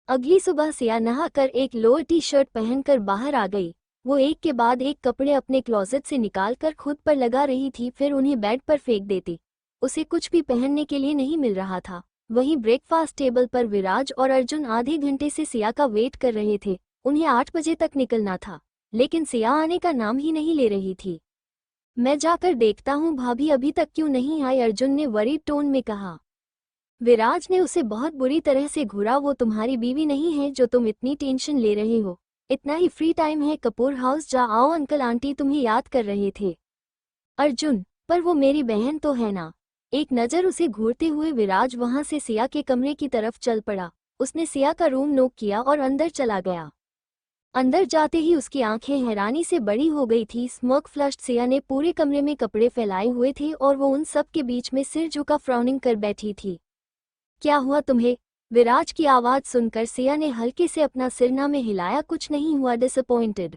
अगली सुबह सिया नहाकर एक लोअर टी शर्ट पहनकर बाहर आ गई। वो एक के बाद एक कपड़े अपने क्लोजेट से निकालकर खुद पर लगा रही थी, फिर उन्हें बेड पर फेंक देती। उसे कुछ भी पहनने के लिए नहीं मिल रहा था। वहीं ब्रेकफास्ट टेबल पर विराज और अर्जुन आधे घंटे से सिया का वेट कर रहे थे। उन्हें 8 बजे तक निकलना था, लेकिन सिया आने का नाम ही नहीं ले रही थी। मैं जाकर देखता हूँ भाभी अभी तक क्यों नहीं आई, अर्जुन ने वरीड टोन में कहा। विराज ने उसे बहुत बुरी तरह से घूरा। वो तुम्हारी बीवी नहीं है जो तुम इतनी टेंशन ले रहे हो। इतना ही फ्री टाइम है, कपूर हाउस जा आओ, अंकल आंटी तुम्हें याद कर रहे थे। अर्जुन, पर वो मेरी बहन तो है ना। एक नज़र उसे घूरते हुए विराज वहां से सिया के कमरे की तरफ चल पड़ा। उसने सिया का रूम नोक किया और अंदर चला गया। अंदर जाते ही उसकी आंखें हैरानी से बड़ी हो गई थी। स्मोक फ्लश्ड सिया ने पूरे कमरे में कपड़े फैलाए हुए थे और वो उन सब के बीच में सिर झुका फ्राउनिंग कर बैठी थी। क्या हुआ तुम्हें? विराज की आवाज सुनकर सिया ने हल्के से अपना सिरना में हिलाया। कुछ नहीं हुआ, डिसअपॉइंटेड।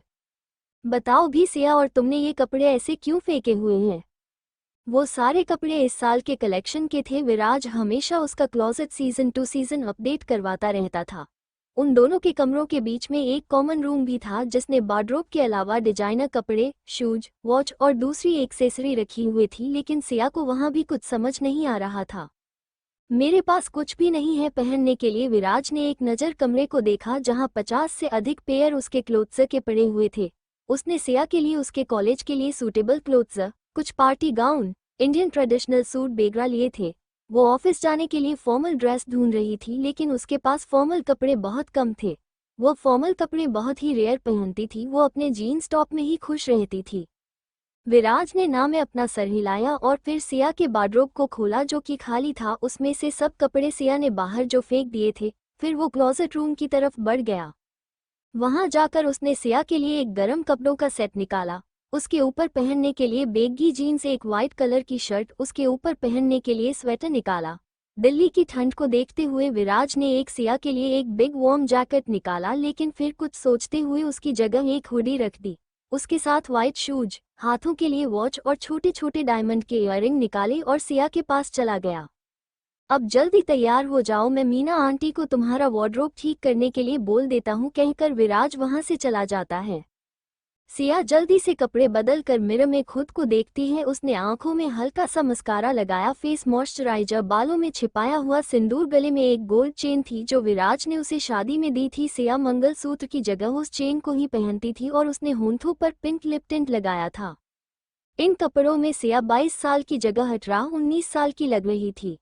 बताओ भी सिया, और तुमने ये कपड़े ऐसे क्यों फेंके हुए हैं? वो सारे कपड़े इस साल के कलेक्शन के थे। विराज हमेशा उसका closet season two season update करवाता रहता था। उन दोनों के कमरों के बीच में एक कॉमन रूम भी था जिसने वार्डरोब के अलावा डिजाइनर कपड़े, शूज, वॉच और दूसरी एक्सेसरी रखी हुई थी, लेकिन सिया को वहां भी कुछ समझ नहीं आ रहा था। मेरे पास कुछ भी नहीं है पहनने के लिए। विराज ने एक नज़र कमरे को देखा जहां 50 से अधिक पेयर उसके क्लोथ्स के पड़े हुए थे। उसने सिया के लिए उसके कॉलेज के लिए सूटेबल क्लोथ्स, कुछ party gown, Indian traditional suit वगैरह लिए थे। वो ऑफिस जाने के लिए फॉर्मल ड्रेस ढूंढ रही थी, लेकिन उसके पास फॉर्मल कपड़े बहुत कम थे। वो फॉर्मल कपड़े बहुत ही रेयर पहनती थी। वो अपने जीन्स टॉप में ही खुश रहती थी। विराज ने ना में अपना सर हिलाया और फिर सिया के वार्डरोब को खोला जो कि खाली था। उसमें से सब कपड़े सिया ने बाहर जो फेंक दिए थे। फिर वो क्लोजेट रूम की तरफ बढ़ गया। वहां जाकर उसने सिया के लिए एक गर्म कपड़ों का सेट निकाला। उसके ऊपर पहनने के लिए बेगी जीन्स, एक वाइट कलर की शर्ट, उसके ऊपर पहनने के लिए स्वेटर निकाला। दिल्ली की ठंड को देखते हुए विराज ने एक सिया के लिए एक बिग वार्म जैकेट निकाला, लेकिन फिर कुछ सोचते हुए उसकी जगह एक हुडी रख दी। उसके साथ वाइट शूज, हाथों के लिए वॉच और छोटे छोटे डायमंड के इयररिंग निकाले और सिया के पास चला गया। अब जल्दी तैयार हो जाओ, मैं मीना आंटी को तुम्हारा वार्डरोब ठीक करने के लिए बोल देता हूँ, कहकर विराज वहां से चला जाता है। सिया जल्दी से कपड़े बदल कर मिरर में खुद को देखती है। उसने आंखों में हल्का सा मस्कारा लगाया, फेस मॉइस्चराइजर, बालों में छिपाया हुआ सिंदूर, गले में एक गोल्ड चेन थी जो विराज ने उसे शादी में दी थी। सिया मंगलसूत्र की जगह उस चेन को ही पहनती थी और उसने होंठों पर पिंक लिप टिंट लगाया था। इन कपड़ों में सिया 22 साल की जगह 18-19 साल की लग रही थी।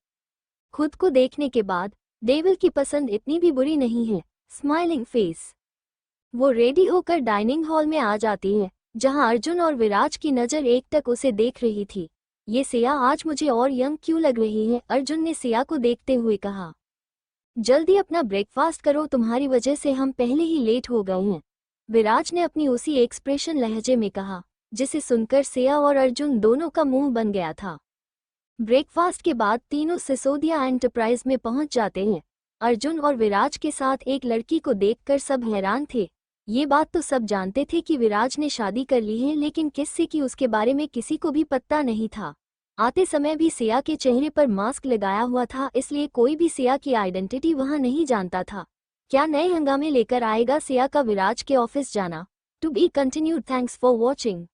खुद को देखने के बाद डेविल की पसंद इतनी भी बुरी नहीं है। Smiling face. वो रेडी होकर डाइनिंग हॉल में आ जाती है, जहां अर्जुन और विराज की नज़र एकटक उसे देख रही थी। ये सिया आज मुझे और यंग क्यों लग रही है? अर्जुन ने सिया को देखते हुए कहा। जल्दी अपना ब्रेकफास्ट करो, तुम्हारी वजह से हम पहले ही लेट हो गए हैं, विराज ने अपनी उसी एक्सप्रेशन लहजे में कहा, जिसे सुनकर सिया और अर्जुन दोनों का मुंह बन गया था। ब्रेकफास्ट के बाद तीनों सिसोदिया एंटरप्राइज में पहुंच जाते हैं। अर्जुन और विराज के साथ एक लड़की को देखकर सब हैरान थे। ये बात तो सब जानते थे कि विराज ने शादी कर ली है, लेकिन किससे की उसके बारे में किसी को भी पता नहीं था। आते समय भी सिया के चेहरे पर मास्क लगाया हुआ था, इसलिए कोई भी सिया की आइडेंटिटी वहां नहीं जानता था। क्या नए हंगामे लेकर आएगा सिया का विराज के ऑफिस जाना? To be continued. Thanks for watching.